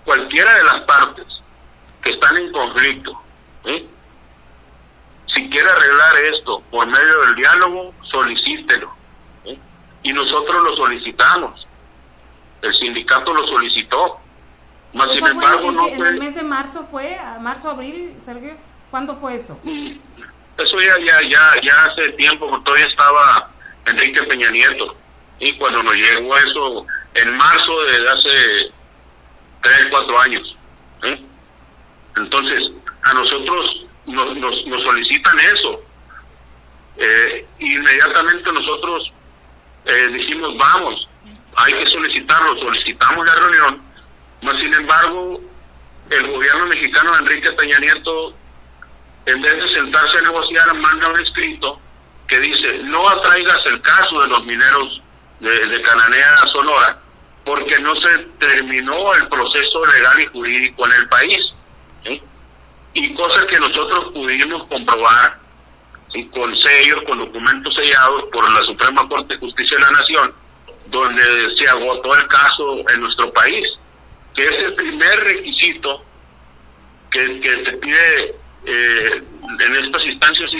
cualquiera de las partes que están en conflicto, ¿sí? Si quiere arreglar esto por medio del diálogo, solicítelo, ¿sí? Y nosotros lo solicitamos, el sindicato lo solicitó. Más sin embargo, ¿En el mes de marzo fue? ¿Marzo, abril, Sergio? ¿Cuándo fue eso? Eso ya hace tiempo, todavía estaba Enrique Peña Nieto. Y cuando nos llegó eso, en marzo de hace 3, 4 años. ¿Sí? Entonces, a nosotros nos solicitan eso. Inmediatamente nosotros dijimos, vamos, hay que solicitarlo, solicitamos la reunión, mas sin embargo el gobierno mexicano de Enrique Peña Nieto, en vez de sentarse a negociar, manda un escrito que dice: no atraigas el caso de los mineros de Cananea, Sonora, porque no se terminó el proceso legal y jurídico en el país, ¿sí? Y cosas que nosotros pudimos comprobar, ¿sí?, con sellos, con documentos sellados por la Suprema Corte de Justicia de la Nación, donde se agotó el caso en nuestro país, que es el primer requisito que se pide en estas instancias,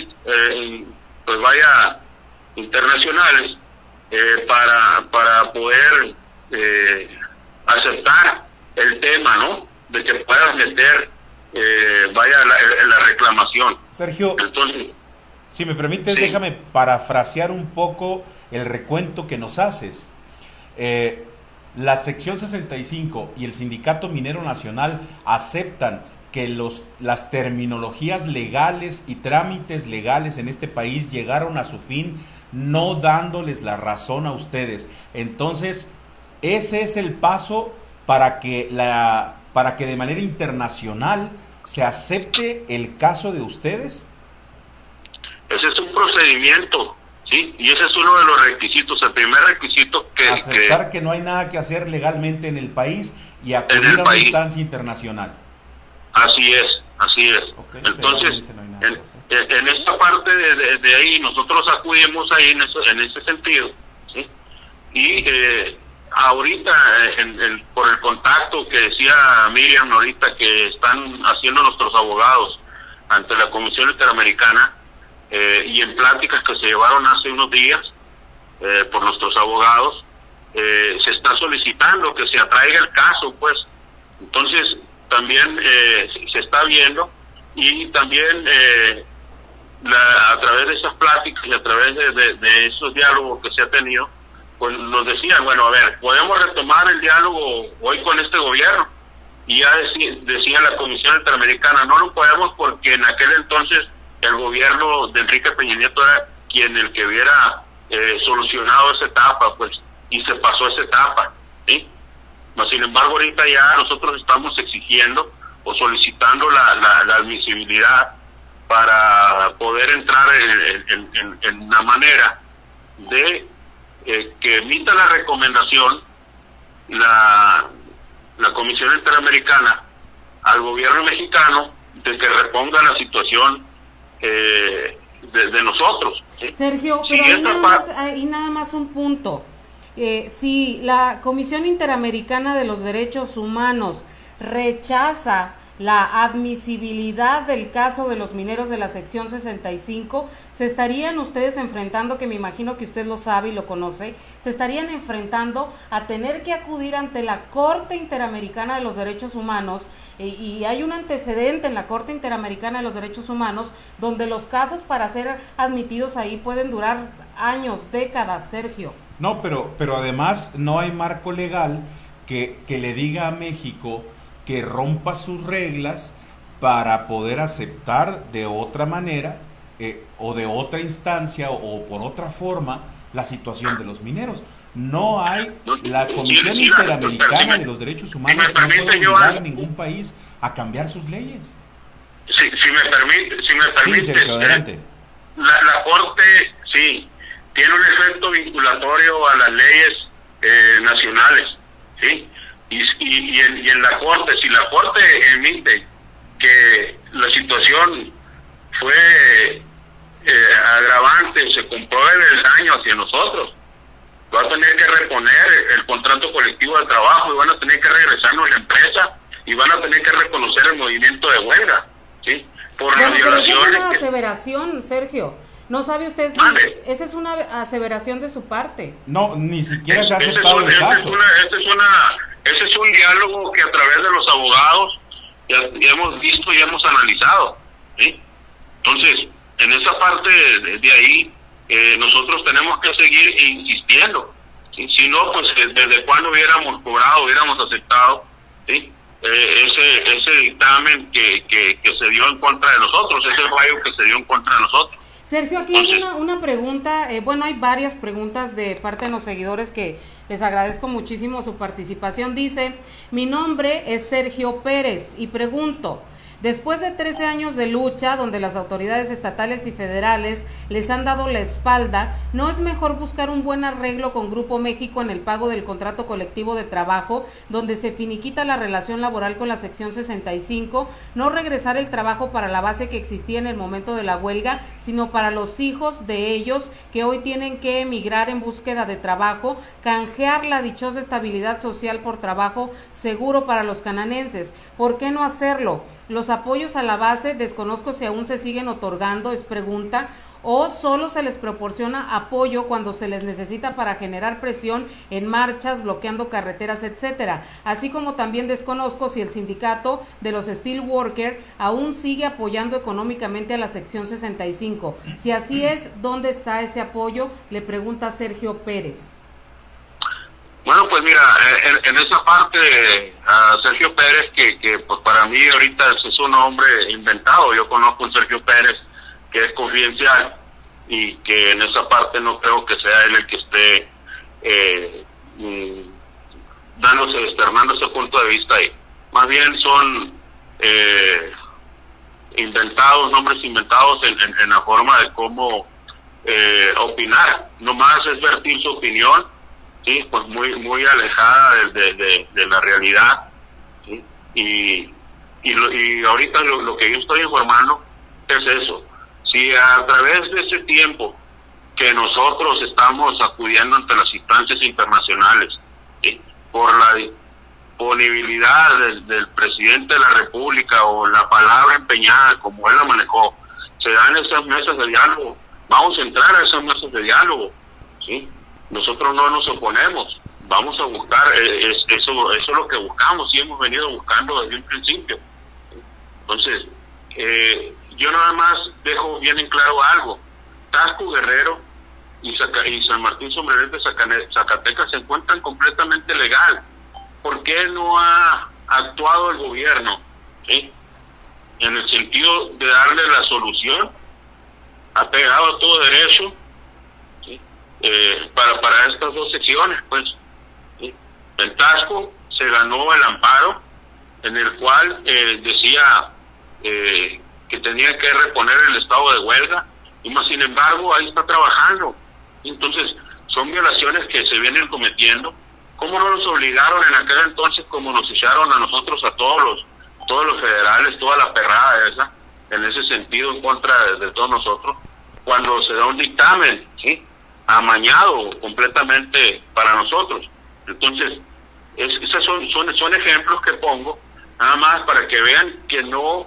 pues vaya, internacionales, para poder aceptar el tema, ¿no?, de que puedas meter vaya la reclamación. Sergio, entonces, si me permites, sí, déjame parafrasear un poco el recuento que nos haces. La sección 65 y el Sindicato Minero Nacional aceptan que las terminologías legales y trámites legales en este país llegaron a su fin, no dándoles la razón a ustedes. Entonces, ese es el paso para que de manera internacional se acepte el caso de ustedes. Ese es un procedimiento, ¿sí? Y ese es uno de los requisitos, el primer requisito aceptar que no hay nada que hacer legalmente en el país y acudir a una instancia internacional. Así es. Okay, entonces, no en esta parte de ahí, nosotros acudimos ahí en ese sentido, ¿sí? Y ahorita, por el contacto que decía Miriam ahorita, que están haciendo nuestros abogados ante la Comisión Interamericana, y en pláticas que se llevaron hace unos días por nuestros abogados, se está solicitando que se atraiga el caso, pues. Entonces también se está viendo, y también a través de esas pláticas y a través de esos diálogos que se ha tenido, pues nos decían, bueno, a ver, podemos retomar el diálogo hoy con este gobierno. Y ya decía la Comisión Interamericana, no lo podemos porque en aquel entonces el gobierno de Enrique Peña Nieto era el que hubiera solucionado esa etapa, pues, y se pasó esa etapa, ¿sí? No, sin embargo, ahorita ya nosotros estamos exigiendo o solicitando la admisibilidad para poder entrar en una manera de que emita la recomendación la Comisión Interamericana al gobierno mexicano de que reponga la situación de nosotros, ¿sí? Sergio, sí, pero ahí nada más un punto. Si la Comisión Interamericana de los Derechos Humanos rechaza la admisibilidad del caso de los mineros de la sección 65, se estarían ustedes enfrentando, que me imagino que usted lo sabe y lo conoce, se estarían enfrentando a tener que acudir ante la Corte Interamericana de los Derechos Humanos, y hay un antecedente en la Corte Interamericana de los Derechos Humanos donde los casos para ser admitidos ahí pueden durar años, décadas, Sergio. No, pero además no hay marco legal que le diga a México que rompa sus reglas para poder aceptar de otra manera o de otra instancia o por otra forma la situación de los mineros. No hay, la Comisión Interamericana de los Derechos Humanos no puede obligar a ningún país a cambiar sus leyes. Si me permite, sí, Sergio, adelante. La Corte, sí, tiene un efecto vinculatorio a las leyes nacionales, ¿sí? Y en la Corte, si la Corte emite que la situación fue agravante, se compruebe el daño hacia nosotros, va a tener que reponer el contrato colectivo de trabajo y van a tener que regresarnos la empresa y van a tener que reconocer el movimiento de huelga, ¿sí? Por la violación. Esa es una aseveración, Sergio. ¿No sabe usted si esa es una aseveración de su parte? No, ni siquiera se ha aceptado el caso. Ese es un diálogo que a través de los abogados ya hemos visto y hemos analizado, ¿sí? Entonces, en esa parte de ahí, nosotros tenemos que seguir insistiendo, ¿sí? Si no, pues desde cuando hubiéramos cobrado, hubiéramos aceptado, ¿sí? ese dictamen que se dio en contra de nosotros, ese fallo que se dio en contra de nosotros. Sergio, aquí hay una pregunta, bueno, hay varias preguntas de parte de los seguidores que les agradezco muchísimo su participación. Dice, mi nombre es Sergio Pérez y pregunto, después de 13 años de lucha, donde las autoridades estatales y federales les han dado la espalda, ¿no es mejor buscar un buen arreglo con Grupo México en el pago del contrato colectivo de trabajo, donde se finiquita la relación laboral con la sección 65, no regresar el trabajo para la base que existía en el momento de la huelga, sino para los hijos de ellos que hoy tienen que emigrar en búsqueda de trabajo, canjear la dichosa estabilidad social por trabajo seguro para los cananenses? ¿Por qué no hacerlo? Los apoyos a la base, desconozco si aún se siguen otorgando, es pregunta, o solo se les proporciona apoyo cuando se les necesita para generar presión en marchas, bloqueando carreteras, etcétera. Así como también desconozco si el sindicato de los Steelworkers aún sigue apoyando económicamente a la sección 65. Si así es, ¿dónde está ese apoyo? Le pregunta Sergio Pérez. Bueno, pues mira, en esa parte, Sergio Pérez, que pues para mí ahorita es un hombre inventado. Yo conozco a un Sergio Pérez que es confidencial y que en esa parte no creo que sea él el que esté externando ese punto de vista ahí. Más bien son nombres inventados en la forma de cómo opinar. Nomás es vertir su opinión, sí, pues muy alejada de la realidad, ¿sí? Y ahorita lo que yo estoy informando es eso. Si a través de ese tiempo que nosotros estamos acudiendo ante las instancias internacionales, ¿sí?, por la disponibilidad del presidente de la República o la palabra empeñada como él la manejó, se dan esas mesas de diálogo, vamos a entrar a esas mesas de diálogo, ¿sí? Nosotros no nos oponemos, vamos a buscar, eso es lo que buscamos y hemos venido buscando desde un principio. Entonces, yo nada más dejo bien en claro algo: Tasco, Guerrero y San Martín Sombrerete, Zacatecas se encuentran completamente legal. ¿Por qué no ha actuado el gobierno, ¿sí?, en el sentido de darle la solución? Ha pegado a todo derecho, ¿sí?, para estas dos secciones, pues, ¿sí? En Tasco se ganó el amparo en el cual decía que tenía que reponer el estado de huelga, y más sin embargo ahí está trabajando. Entonces son violaciones que se vienen cometiendo. ¿Cómo no nos obligaron en aquel entonces, como nos echaron a nosotros, a todos los federales, toda la perrada esa, en ese sentido, en contra de todos nosotros, cuando se da un dictamen, ¿sí?, amañado completamente para nosotros? Entonces, esos son ejemplos que pongo, nada más para que vean que no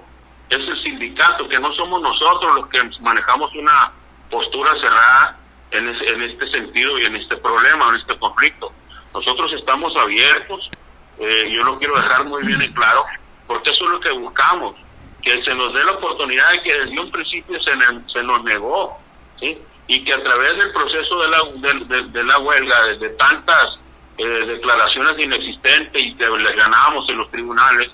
es el sindicato, que no somos nosotros los que manejamos una postura cerrada en este sentido y en este problema, en este conflicto. Nosotros estamos abiertos, yo lo quiero dejar muy bien en claro, porque eso es lo que buscamos, que se nos dé la oportunidad de que desde un principio se nos negó, ¿sí?, y que a través del proceso de la huelga, de tantas declaraciones inexistentes y que les ganábamos en los tribunales,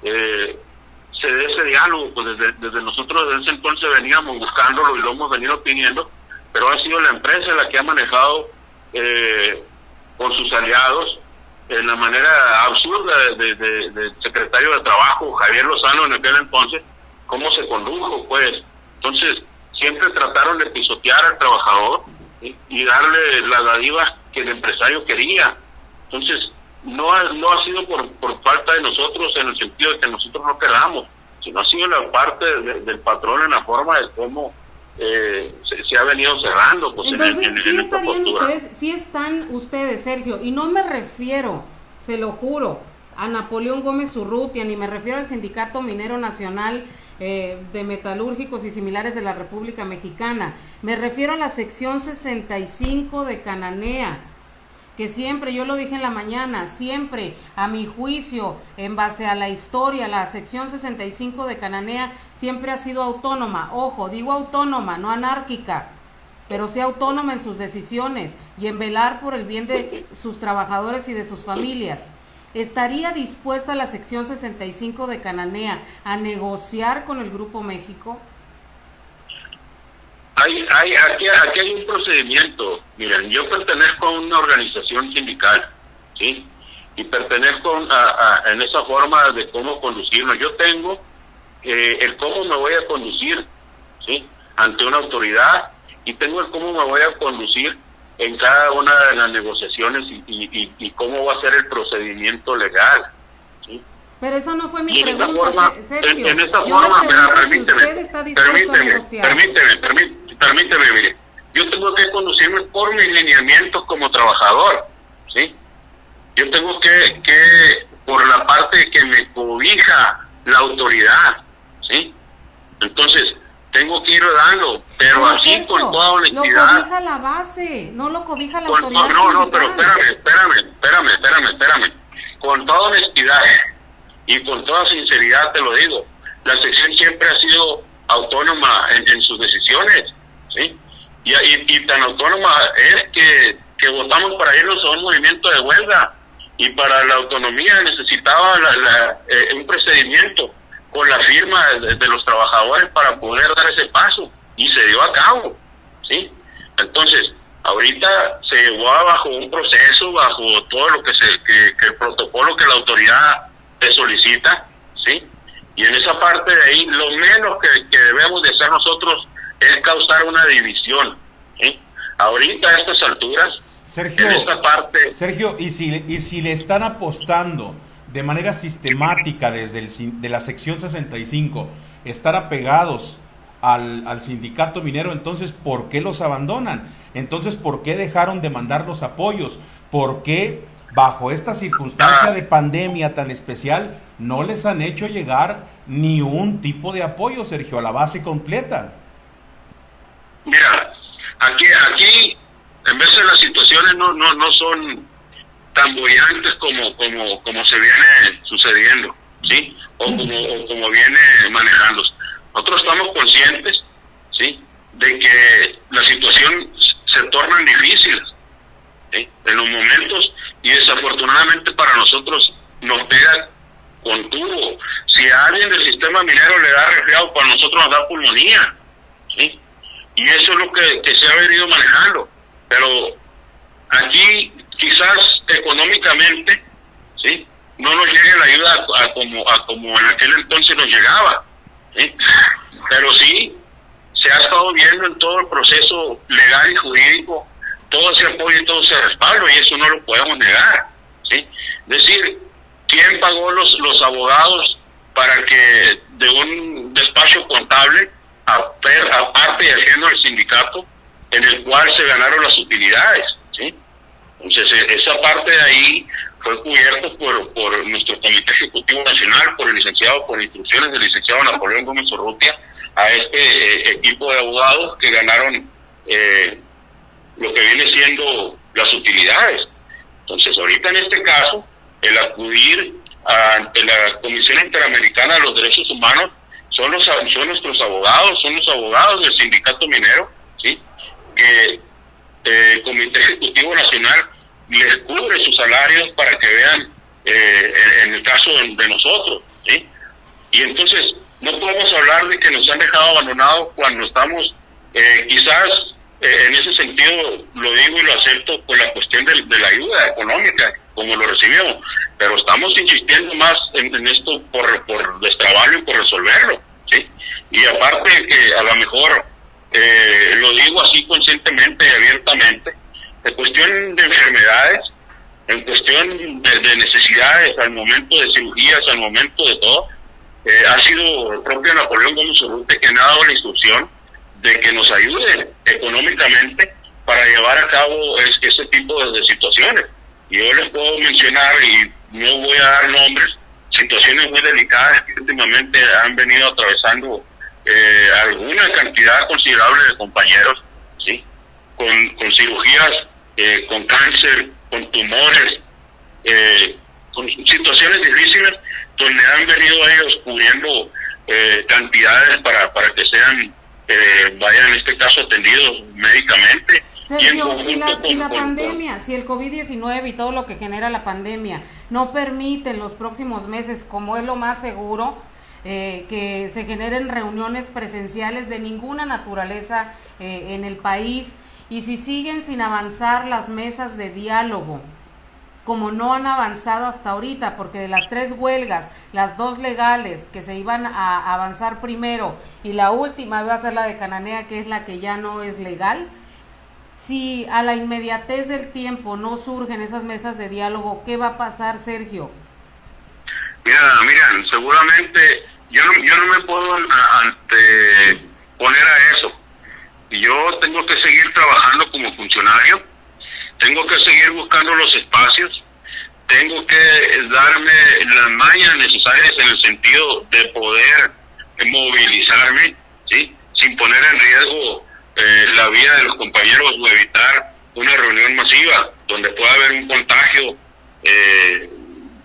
se dé ese diálogo. Pues desde nosotros desde ese entonces veníamos buscándolo y lo hemos venido pidiendo, pero ha sido la empresa la que ha manejado con sus aliados en la manera absurda del secretario de Trabajo, Javier Lozano, en aquel entonces, cómo se condujo, pues. Entonces, siempre trataron de pisotear al trabajador, ¿sí?, y darle las dádivas que el empresario quería. Entonces, no ha sido por falta de nosotros, en el sentido de que nosotros no queramos, sino ha sido la parte del patrón en la forma de cómo se ha venido cerrando, pues. Entonces, en esta postura. Sí están ustedes, Sergio, y no me refiero, se lo juro, a Napoleón Gómez Urrutia, ni me refiero al Sindicato Minero Nacional de Metalúrgicos y similares de la República Mexicana. Me refiero a la sección 65 de Cananea, que siempre, yo lo dije en la mañana, siempre, a mi juicio, en base a la historia, la sección 65 de Cananea siempre ha sido autónoma. Ojo, digo autónoma, no anárquica, pero sí autónoma en sus decisiones y en velar por el bien de sus trabajadores y de sus familias. ¿estaría dispuesta la sección 65 de Cananea a negociar con el Grupo México? Aquí hay un procedimiento. Miren, yo pertenezco a una organización sindical, ¿sí? Y pertenezco en esa forma de cómo conducirnos. Yo tengo el cómo me voy a conducir, ¿sí?, ante una autoridad, y tengo el cómo me voy a conducir en cada una de las negociaciones y cómo va a ser el procedimiento legal, ¿sí? Pero esa no fue mi y pregunta, forma, Sergio. En esa Yo forma, mira, si usted está dispuesto a negociar. Permíteme, mire. Yo tengo que conducirme por mis lineamientos como trabajador, ¿sí? Yo tengo que por la parte que me cobija la autoridad, ¿sí? Entonces, tengo que ir dando, pero así Sergio, con toda honestidad. Lo cobija la base, no lo cobija la autoridad No, pero sindical. espérame. Con toda honestidad y con toda sinceridad te lo digo, la sección siempre ha sido autónoma en sus decisiones, ¿sí? Y tan autónoma es que votamos para irnos a un movimiento de huelga, y para la autonomía necesitaba un procedimiento con la firma de los trabajadores para poder dar ese paso, y se dio a cabo, ¿sí? Entonces, ahorita se llevó bajo un proceso, bajo todo lo que el protocolo que la autoridad te solicita, ¿sí? Y en esa parte de ahí, lo menos que debemos de hacer nosotros es causar una división, ¿sí? Ahorita a estas alturas, Sergio, en esta parte... Sergio, y si le están apostando de manera sistemática de la sección 65, estar apegados al sindicato minero, entonces ¿por qué los abandonan? Entonces ¿por qué dejaron de mandar los apoyos? ¿Por qué bajo esta circunstancia de pandemia tan especial no les han hecho llegar ni un tipo de apoyo, Sergio, a la base completa? Mira, aquí en veces las situaciones no son tan bollantes como se viene sucediendo, ¿sí? O como viene manejándose. Nosotros estamos conscientes, ¿sí?, de que la situación se torna difícil, ¿sí?, en los momentos, y desafortunadamente para nosotros nos pega con tubo. Si a alguien del sistema minero le da resfriado, para nosotros nos da pulmonía, ¿sí? Y eso es lo que se ha venido manejando. Pero aquí quizás económicamente, ¿sí?, no nos llegue la ayuda a como en aquel entonces nos llegaba, ¿sí? Pero sí se ha estado viendo en todo el proceso legal y jurídico todo ese apoyo y todo ese respaldo, y eso no lo podemos negar, ¿sí? Es decir, ¿quién pagó los abogados para que de un despacho contable, aparte y ajeno al sindicato, en el cual se ganaron las utilidades, ¿sí? Entonces, esa parte de ahí fue cubierto por nuestro Comité Ejecutivo Nacional, por instrucciones del licenciado Napoleón Gómez Urrutia, a este equipo de abogados que ganaron lo que viene siendo las utilidades. Entonces, ahorita en este caso, el acudir ante la Comisión Interamericana de los Derechos Humanos son nuestros abogados, son los abogados del sindicato minero, ¿sí?, que el Comité Ejecutivo Nacional les cubre sus salarios para que vean en el caso de nosotros, ¿sí? Y entonces no podemos hablar de que nos han dejado abandonados cuando estamos quizás en ese sentido, lo digo y lo acepto, por la cuestión de la ayuda económica, como lo recibimos, pero estamos insistiendo más en esto por destrabarlo y por resolverlo, ¿sí? Y aparte que a lo mejor lo digo así conscientemente y abiertamente, en cuestión de enfermedades, en cuestión de necesidades, al momento de cirugías, al momento de todo, ha sido el propio Napoleón Gómez Urrutia quien ha dado la instrucción de que nos ayude económicamente para llevar a cabo ese tipo de situaciones. Y yo les puedo mencionar, y no voy a dar nombres, situaciones muy delicadas que últimamente han venido atravesando alguna cantidad considerable de compañeros, ¿sí?, con cirugías, con cáncer, con tumores, con situaciones difíciles, donde han venido ellos cubriendo cantidades para que sean, vayan en este caso atendidos médicamente, Sergio, si la pandemia, si el COVID-19 y todo lo que genera la pandemia no permite en los próximos meses, como es lo más seguro, que se generen reuniones presenciales de ninguna naturaleza en el país, y si siguen sin avanzar las mesas de diálogo, como no han avanzado hasta ahorita, porque de las 3 huelgas, las 2 legales que se iban a avanzar primero y la última va a ser la de Cananea, que es la que ya no es legal, si a la inmediatez del tiempo no surgen esas mesas de diálogo, ¿qué va a pasar, Sergio? Mira, seguramente yo no me puedo anteponer a eso. Yo tengo que seguir trabajando como funcionario, tengo que seguir buscando los espacios, tengo que darme las mañas necesarias en el sentido de poder movilizarme, ¿sí?, sin poner en riesgo la vida de los compañeros o evitar una reunión masiva donde pueda haber un contagio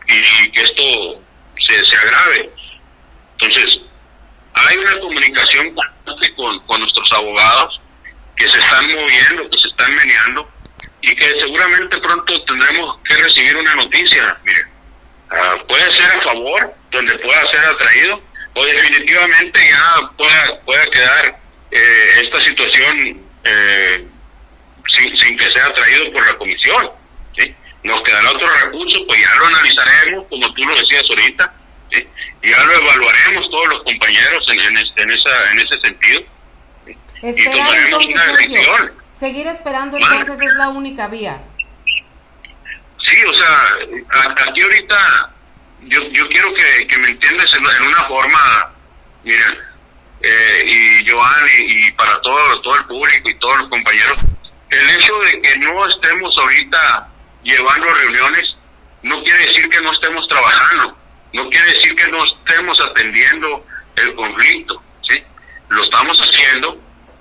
y que esto se agrave. Entonces, hay una comunicación con nuestros abogados que se están moviendo, que se están meneando, y que seguramente pronto tendremos que recibir una noticia. Miren, puede ser a favor, donde pueda ser atraído, o definitivamente ya pueda quedar esta situación sin que sea atraído por la comisión, ¿sí? Nos quedará otro recurso, pues ya lo analizaremos, como tú lo decías ahorita, ¿sí? Y ya lo evaluaremos todos los compañeros en ese sentido, ¿sí? Y tomaremos una decisión. Seguir esperando entonces es la única vía. Sí, o sea, aquí ahorita yo quiero que me entiendas en una forma, miren, y Joan y para todo el público y todos los compañeros, el hecho de que no estemos ahorita llevando reuniones no quiere decir que no estemos trabajando, no quiere decir que no estemos atendiendo el conflicto, ¿sí? Lo estamos haciendo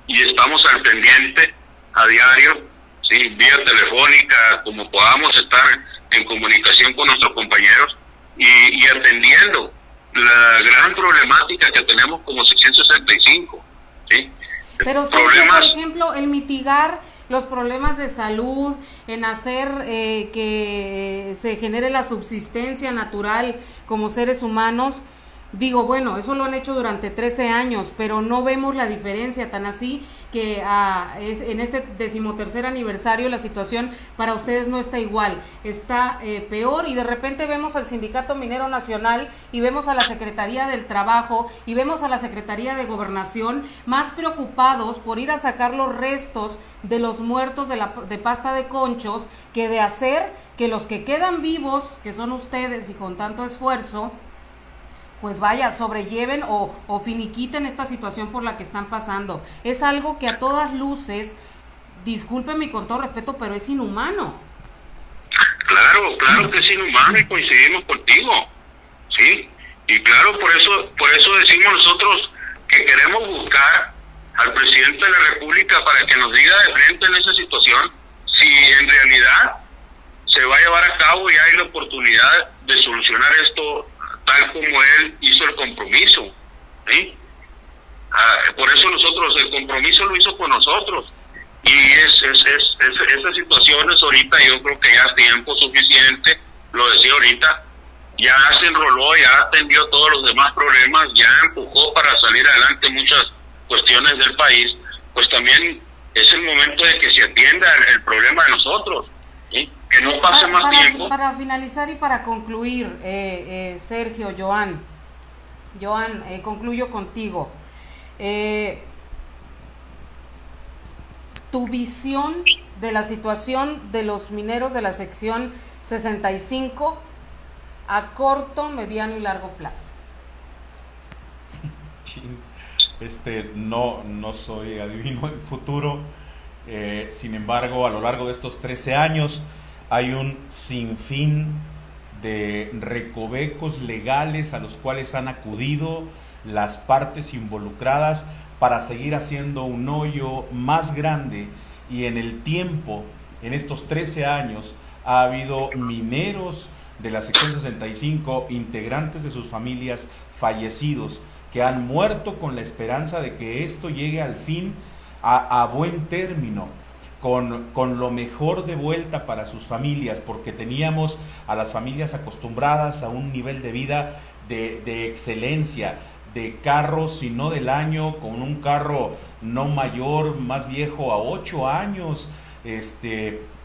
y estamos al pendiente a diario, ¿sí?, vía telefónica, como podamos estar en comunicación con nuestros compañeros y atendiendo la gran problemática que tenemos como sección 65, ¿sí? Pero Sergio, por ejemplo, el mitigar los problemas de salud, en hacer que se genere la subsistencia natural como seres humanos, digo, bueno, eso lo han hecho durante 13 años, pero no vemos la diferencia, tan así que en este 13º aniversario la situación para ustedes no está igual, está peor, y de repente vemos al Sindicato Minero Nacional y vemos a la Secretaría del Trabajo y vemos a la Secretaría de Gobernación más preocupados por ir a sacar los restos de los muertos de pasta de conchos, que de hacer que los que quedan vivos, que son ustedes y con tanto esfuerzo, pues vaya, sobrelleven o finiquiten esta situación por la que están pasando. Es algo que a todas luces, discúlpeme y con todo respeto, pero es inhumano. Claro que es inhumano y coincidimos contigo, ¿sí? Y claro, por eso decimos nosotros que queremos buscar al presidente de la República para que nos diga de frente en esa situación si en realidad se va a llevar a cabo y hay la oportunidad de solucionar esto tal como él hizo el compromiso, ¿sí? Por eso nosotros, el compromiso lo hizo con nosotros, y esas situaciones ahorita yo creo que ya es tiempo suficiente, lo decía ahorita, ya se enroló, ya atendió todos los demás problemas, ya empujó para salir adelante muchas cuestiones del país, pues también es el momento de que se atienda el problema de nosotros, ¿sí? Que no pase más tiempo. Para finalizar y para concluir, Sergio, Joan, concluyo contigo. Tu visión de la situación de los mineros de la sección 65 a corto, mediano y largo plazo. No soy adivino del futuro, sin embargo, a lo largo de estos 13 años hay un sinfín de recovecos legales a los cuales han acudido las partes involucradas para seguir haciendo un hoyo más grande, y en el tiempo, en estos 13 años, ha habido mineros de la sección 65, integrantes de sus familias fallecidos, que han muerto con la esperanza de que esto llegue al fin a buen término, con lo mejor de vuelta para sus familias, porque teníamos a las familias acostumbradas a un nivel de vida de excelencia, de carros, si no del año, con un carro no mayor, más viejo a 8 años,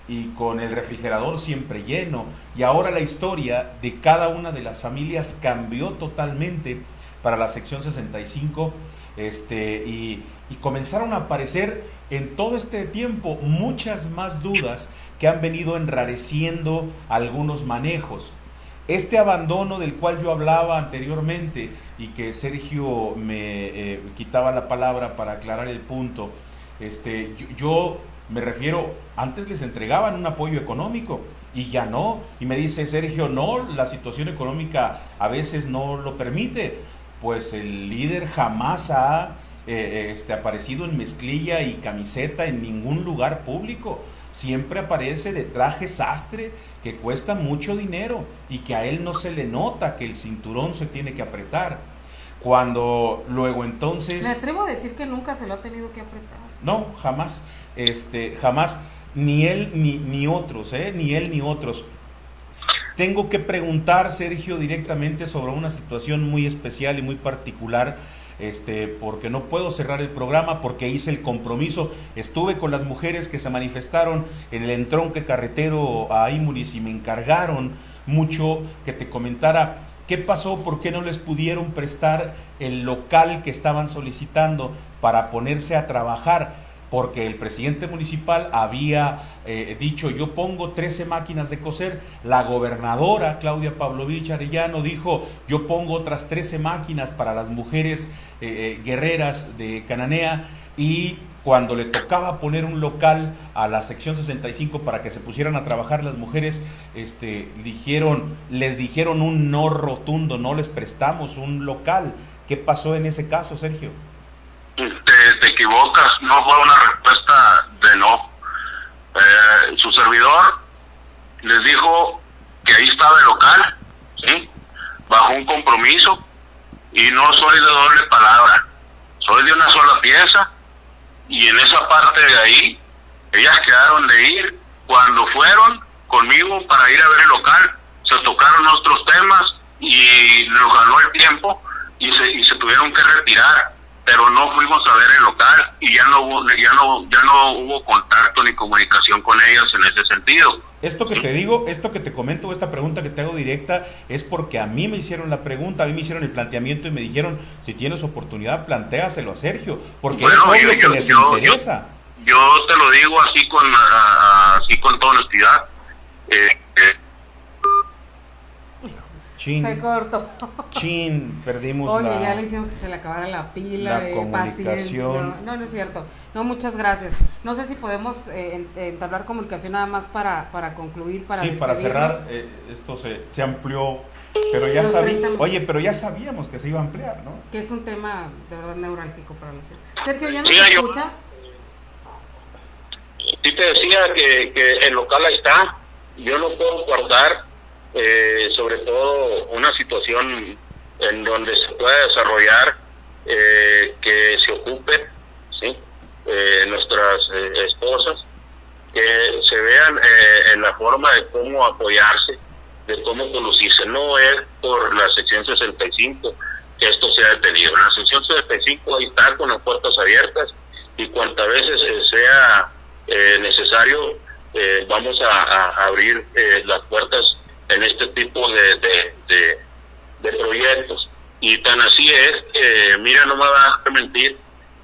y con el refrigerador siempre lleno. Y ahora la historia de cada una de las familias cambió totalmente para la sección 65, y comenzaron a aparecer en todo este tiempo muchas más dudas que han venido enrareciendo algunos manejos. Este abandono del cual yo hablaba anteriormente y que Sergio me quitaba la palabra para aclarar el punto, yo me refiero, antes les entregaban un apoyo económico y ya no, y me dice Sergio, no, la situación económica a veces no lo permite. Pues el líder jamás ha aparecido en mezclilla y camiseta en ningún lugar público. Siempre aparece de traje sastre que cuesta mucho dinero y que a él no se le nota que el cinturón se tiene que apretar. Cuando luego entonces... Me atrevo a decir que nunca se lo ha tenido que apretar. No, jamás. Jamás. Ni él ni otros, ni él ni otros. Tengo que preguntar, Sergio, directamente sobre una situación muy especial y muy particular, porque no puedo cerrar el programa, porque hice el compromiso. Estuve con las mujeres que se manifestaron en el entronque carretero a Imuris y me encargaron mucho que te comentara qué pasó, por qué no les pudieron prestar el local que estaban solicitando para ponerse a trabajar. Porque el presidente municipal había dicho, yo pongo 13 máquinas de coser. La gobernadora Claudia Pavlovich Arellano dijo, yo pongo otras 13 máquinas para las mujeres guerreras de Cananea. Y cuando le tocaba poner un local a la sección 65 para que se pusieran a trabajar las mujeres, les dijeron un no rotundo, no les prestamos un local. ¿Qué pasó en ese caso, Sergio? Te equivocas, no fue una respuesta de no. Su servidor les dijo que ahí estaba el local, ¿sí? Bajo un compromiso, y no soy de doble palabra, soy de una sola pieza, y en esa parte de ahí ellas quedaron de ir. Cuando fueron conmigo para ir a ver el local, se tocaron otros temas y nos ganó el tiempo y se tuvieron que retirar. Pero no fuimos a ver el local y ya no hubo contacto ni comunicación con ellos en ese sentido. Esto que te digo, esto que te comento, esta pregunta que te hago directa, es porque a mí me hicieron la pregunta, a mí me hicieron el planteamiento y me dijeron, si tienes oportunidad, plantéaselo a Sergio, porque bueno, es obvio que les interesa. Yo te lo digo así con toda honestidad. Se cortó. Perdimos Oye, ya le hicimos que se le acabara la pila de comunicación. No es cierto. No, muchas gracias. No sé si podemos entablar comunicación nada más para concluir, para para cerrar, esto se amplió, pero pero ya sabíamos que se iba a ampliar, ¿no? Que es un tema de verdad neurálgico para la ciudad. Sergio, ¿ya nos escucha? Sí, te decía que el local ahí está. Yo no puedo guardar sobre todo una situación en donde se pueda desarrollar, que se ocupe, ¿sí? Nuestras esposas, que se vean en la forma de cómo apoyarse, de cómo conducirse. No es por la sección 65 que esto sea detenido. En la sección 65 ahí está, con las puertas abiertas, y cuantas veces sea necesario, vamos a abrir las puertas en este tipo de proyectos. Y tan así es, mira, no me vas a mentir,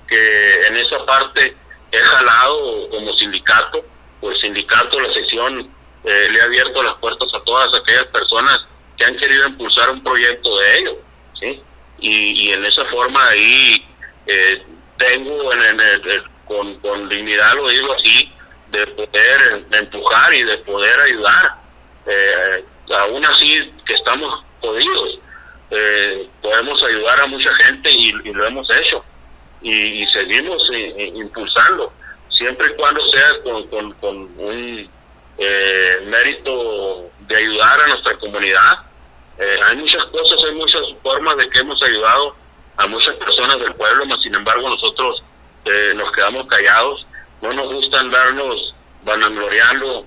que en esa parte he jalado como sindicato, pues sindicato, la sección le ha abierto las puertas a todas aquellas personas que han querido impulsar un proyecto de ellos, ¿sí? Y en esa forma ahí tengo con dignidad, lo digo así, de poder empujar y de poder ayudar. Aún así que estamos jodidos, podemos ayudar a mucha gente y lo hemos hecho y seguimos impulsando, siempre y cuando sea con un mérito de ayudar a nuestra comunidad. Hay muchas cosas, hay muchas formas de que hemos ayudado a muchas personas del pueblo, mas sin embargo nosotros nos quedamos callados no nos gusta andarnos vanagloriando.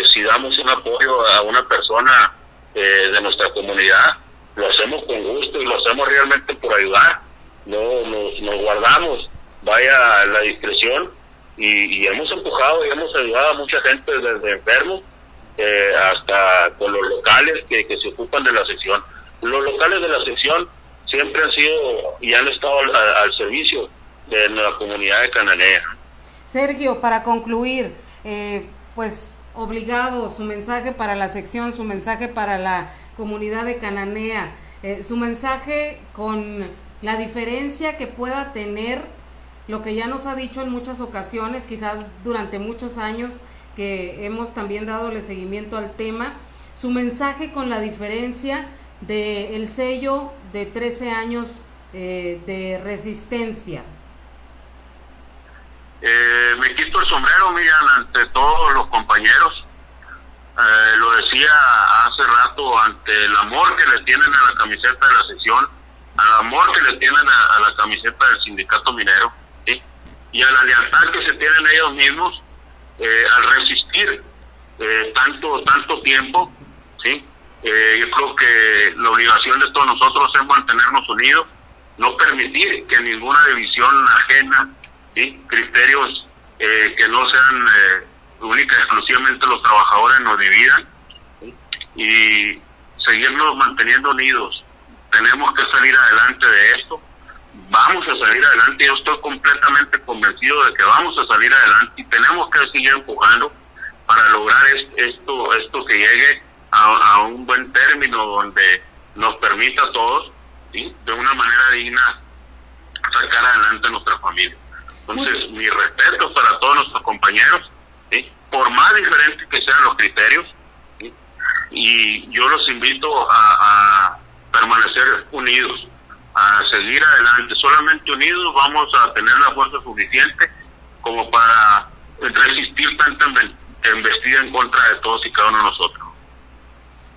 Si damos un apoyo a una persona de nuestra comunidad, lo hacemos con gusto y lo hacemos realmente por ayudar. No nos guardamos, vaya la discreción, y hemos empujado y hemos ayudado a mucha gente, desde enfermos hasta con los locales que se ocupan de la sección. Los locales de la sección siempre han sido y han estado al servicio de la comunidad de Cananea. Sergio, para concluir, pues obligado, su mensaje para la sección, su mensaje para la comunidad de Cananea, su mensaje con la diferencia que pueda tener lo que ya nos ha dicho en muchas ocasiones, quizás durante muchos años que hemos también dadole seguimiento al tema, su mensaje con la diferencia del sello de 13 años de resistencia. Me quito el sombrero, Miriam, ante todos los compañeros. Lo decía hace rato, ante el amor que le tienen a la camiseta de la sección, al amor que le tienen a la camiseta del sindicato minero, ¿sí? Y a la lealtad que se tienen ellos mismos al resistir tanto tiempo, ¿sí? Yo creo que la obligación de todos nosotros es mantenernos unidos, no permitir que ninguna división ajena, ¿sí? Criterios que no sean única y exclusivamente los trabajadores nos dividan, ¿sí? Y seguirnos manteniendo unidos. Tenemos que salir adelante de esto, vamos a salir adelante. Yo estoy completamente convencido de que vamos a salir adelante y tenemos que seguir empujando para lograr esto que llegue a un buen término, donde nos permita a todos, ¿sí? De una manera digna sacar adelante a nuestra familia. Entonces, mi respeto para todos nuestros compañeros, ¿sí? Por más diferentes que sean los criterios, ¿sí? Y yo los invito a permanecer unidos, a seguir adelante. Solamente unidos vamos a tener la fuerza suficiente como para resistir tanta embestida en contra de todos y cada uno de nosotros.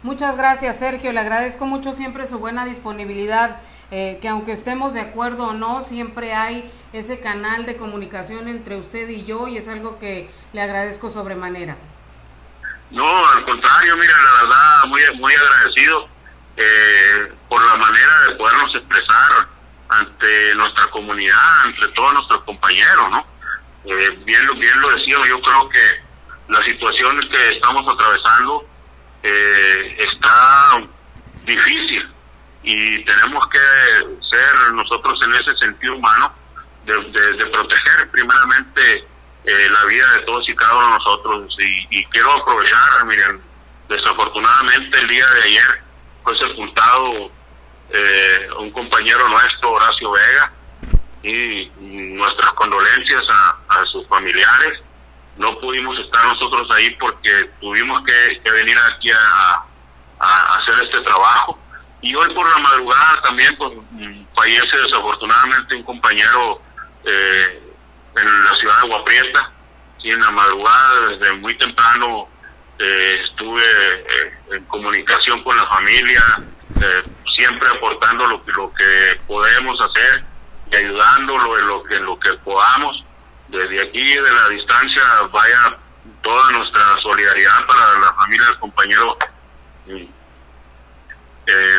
Muchas gracias, Sergio. Le agradezco mucho siempre su buena disponibilidad, que aunque estemos de acuerdo o no, siempre hay ese canal de comunicación entre usted y yo, y es algo que le agradezco sobremanera. No, al contrario, mira, la verdad, muy agradecido por la manera de podernos expresar ante nuestra comunidad, entre todos nuestros compañeros, ¿no? Bien lo decía, yo creo que la situación que estamos atravesando está difícil y tenemos que ser nosotros en ese sentido humano de proteger primeramente la vida de todos y cada uno de nosotros. Y quiero aprovechar, miren, desafortunadamente el día de ayer fue sepultado un compañero nuestro, Horacio Vega, y nuestras condolencias a sus familiares. No pudimos estar nosotros ahí porque tuvimos que venir aquí a hacer este trabajo. Y hoy por la madrugada también pues fallece desafortunadamente un compañero en la ciudad de Agua Prieta. Y en la madrugada, desde muy temprano, estuve en comunicación con la familia, siempre aportando lo que podemos hacer y ayudándolo en lo que podamos. Desde aquí, de la distancia, vaya toda nuestra solidaridad para la familia del compañero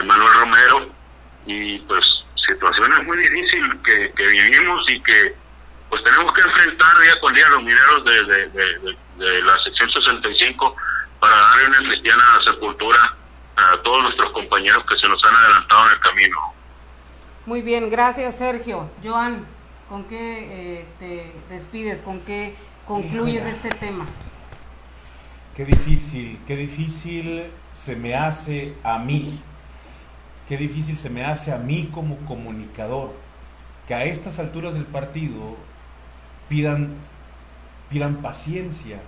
Manuel Romero. Y pues situaciones muy difíciles que vivimos y que pues tenemos que enfrentar día con día los mineros de la sección 65 para darle una cristiana sepultura a todos nuestros compañeros que se nos han adelantado en el camino. Muy bien, gracias, Sergio. Joan, ¿con qué te despides? ¿Con qué concluyes este tema? Qué difícil se me hace a mí. Qué difícil se me hace a mí como comunicador que a estas alturas del partido pidan paciencia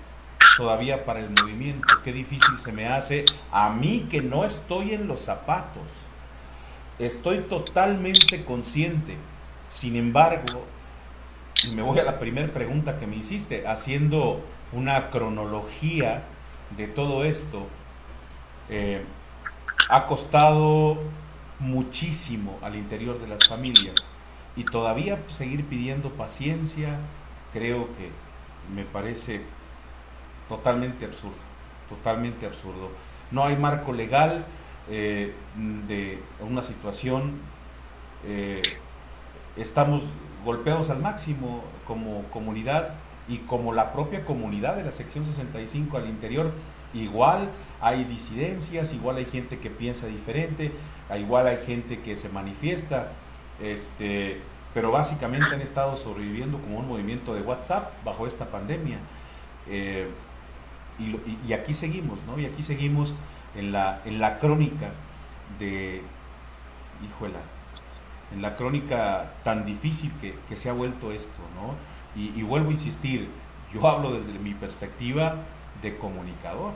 todavía para el movimiento. Qué difícil se me hace a mí que no estoy en los zapatos. Estoy totalmente consciente. Sin embargo, y me voy a la primera pregunta que me hiciste, haciendo una cronología de todo esto, ha costado muchísimo al interior de las familias y todavía seguir pidiendo paciencia, creo me parece totalmente absurdo, totalmente absurdo. No hay marco legal de una situación, estamos golpeados al máximo como comunidad y como la propia comunidad de la sección 65 al interior. Igual hay disidencias, igual hay gente que piensa diferente, igual hay gente que se manifiesta, pero básicamente han estado sobreviviendo como un movimiento de WhatsApp bajo esta pandemia. Y aquí seguimos, ¿no? Y aquí seguimos en la crónica de, híjola, en la crónica tan difícil que se ha vuelto esto, ¿no? Y vuelvo a insistir, yo hablo desde mi perspectiva de comunicador,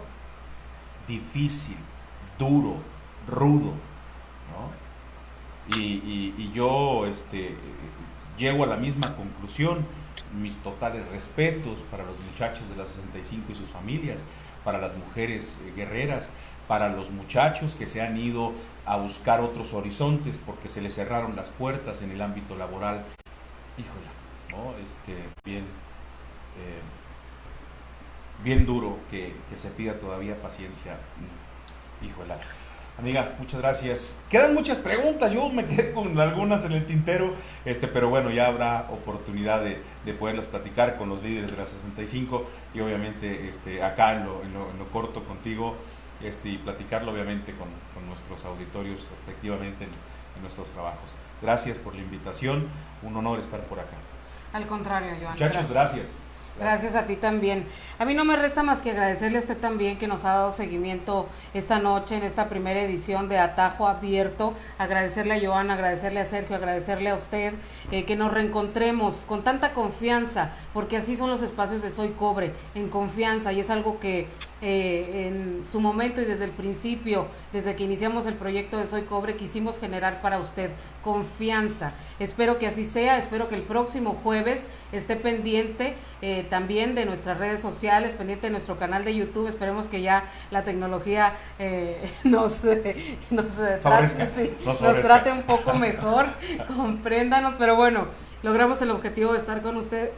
difícil, duro, rudo, ¿no? Y yo llego a la misma conclusión. Mis totales respetos para los muchachos de la 65 y sus familias, para las mujeres guerreras, para los muchachos que se han ido a buscar otros horizontes porque se les cerraron las puertas en el ámbito laboral. Híjole, ¿no? Bien duro que se pida todavía paciencia. Híjole. Amiga, muchas gracias. Quedan muchas preguntas, yo me quedé con algunas en el tintero, pero bueno, ya habrá oportunidad de poderlas platicar con los líderes de la 65 y obviamente acá en lo corto contigo, y platicarlo obviamente con nuestros auditorios respectivamente en nuestros trabajos. Gracias por la invitación, un honor estar por acá. Al contrario, Joan. Muchachos, gracias. Gracias a ti también. A mí no me resta más que agradecerle a usted también que nos ha dado seguimiento esta noche en esta primera edición de Atajo Abierto. Agradecerle a Joan, agradecerle a Sergio, agradecerle a usted que nos reencontremos con tanta confianza, porque así son los espacios de Soy Cobre, en confianza, y es algo que en su momento y desde el principio, desde que iniciamos el proyecto de Soy Cobre, quisimos generar para usted confianza. Espero que así sea, espero que el próximo jueves esté pendiente también de nuestras redes sociales, pendiente de nuestro canal de YouTube. Esperemos que ya la tecnología nos trate un poco mejor, compréndanos, pero bueno, logramos el objetivo de estar con usted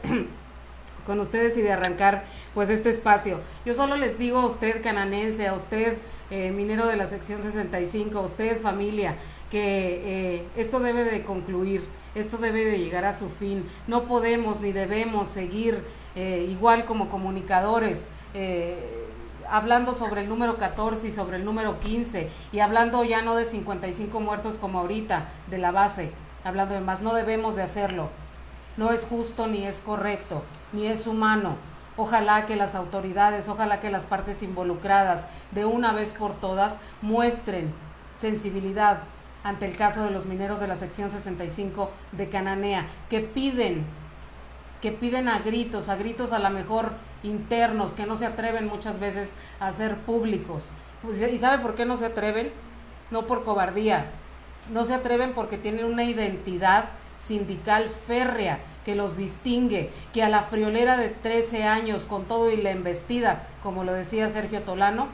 con ustedes y de arrancar pues este espacio. Yo solo les digo a usted cananense, a usted minero de la sección 65, a usted familia, que esto debe de concluir, esto debe de llegar a su fin. No podemos ni debemos seguir igual como comunicadores hablando sobre el número 14 y sobre el número 15 y hablando ya no de 55 muertos como ahorita de la base, hablando de más. No debemos de hacerlo, no es justo ni es correcto ni es humano. Ojalá que las autoridades, ojalá que las partes involucradas de una vez por todas muestren sensibilidad ante el caso de los mineros de la sección 65 de Cananea, que piden a gritos a lo mejor internos, que no se atreven muchas veces a ser públicos. ¿Y sabe por qué no se atreven? No por cobardía, no se atreven porque tienen una identidad sindical férrea que los distingue, que a la friolera de 13 años con todo y la embestida, como lo decía Sergio Tolano,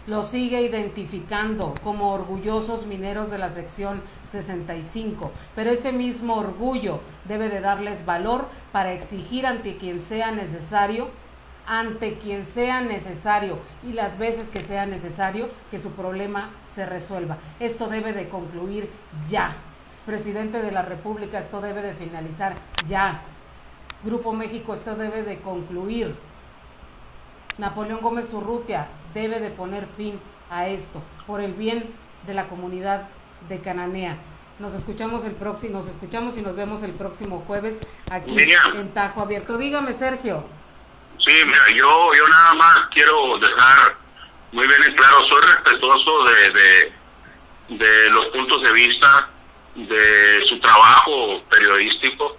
los sigue identificando como orgullosos mineros de la sección 65, pero ese mismo orgullo debe de darles valor para exigir ante quien sea necesario y las veces que sea necesario que su problema se resuelva. Esto debe de concluir ya. Presidente de la República, esto debe de finalizar ya. Grupo México, esto debe de concluir. Napoleón Gómez Urrutia debe de poner fin a esto, por el bien de la comunidad de Cananea. Nos escuchamos y nos vemos el próximo jueves aquí en Tajo Abierto. Dígame, Sergio. Sí, mira, yo nada más quiero dejar muy bien en claro, soy respetuoso de los puntos de vista de su trabajo periodístico,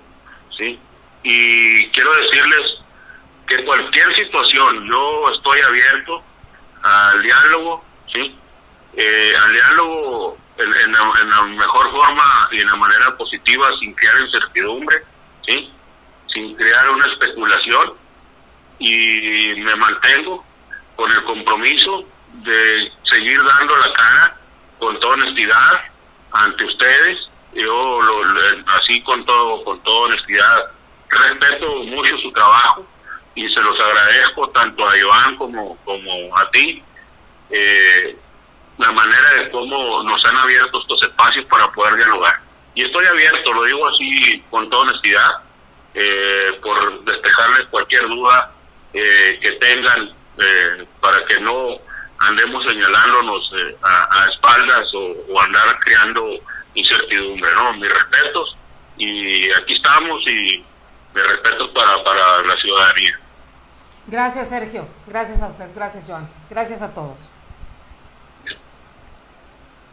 ¿sí? Y quiero decirles que cualquier situación, yo estoy abierto al diálogo, ¿sí? Al diálogo en la mejor forma y en la manera positiva, sin crear incertidumbre, ¿sí? Sin crear una especulación, y me mantengo con el compromiso de seguir dando la cara con toda honestidad ante ustedes. Yo así con toda honestidad respeto mucho su trabajo y se los agradezco tanto a Joan como a ti, la manera de cómo nos han abierto estos espacios para poder dialogar. Y estoy abierto, lo digo así con toda honestidad, por despejarles cualquier duda que tengan, para que no andemos señalándonos a espaldas o andar creando incertidumbre, ¿no? Mis respetos, y aquí estamos, y mis respetos para la ciudadanía. Gracias, Sergio. Gracias a usted. Gracias, Joan. Gracias a todos.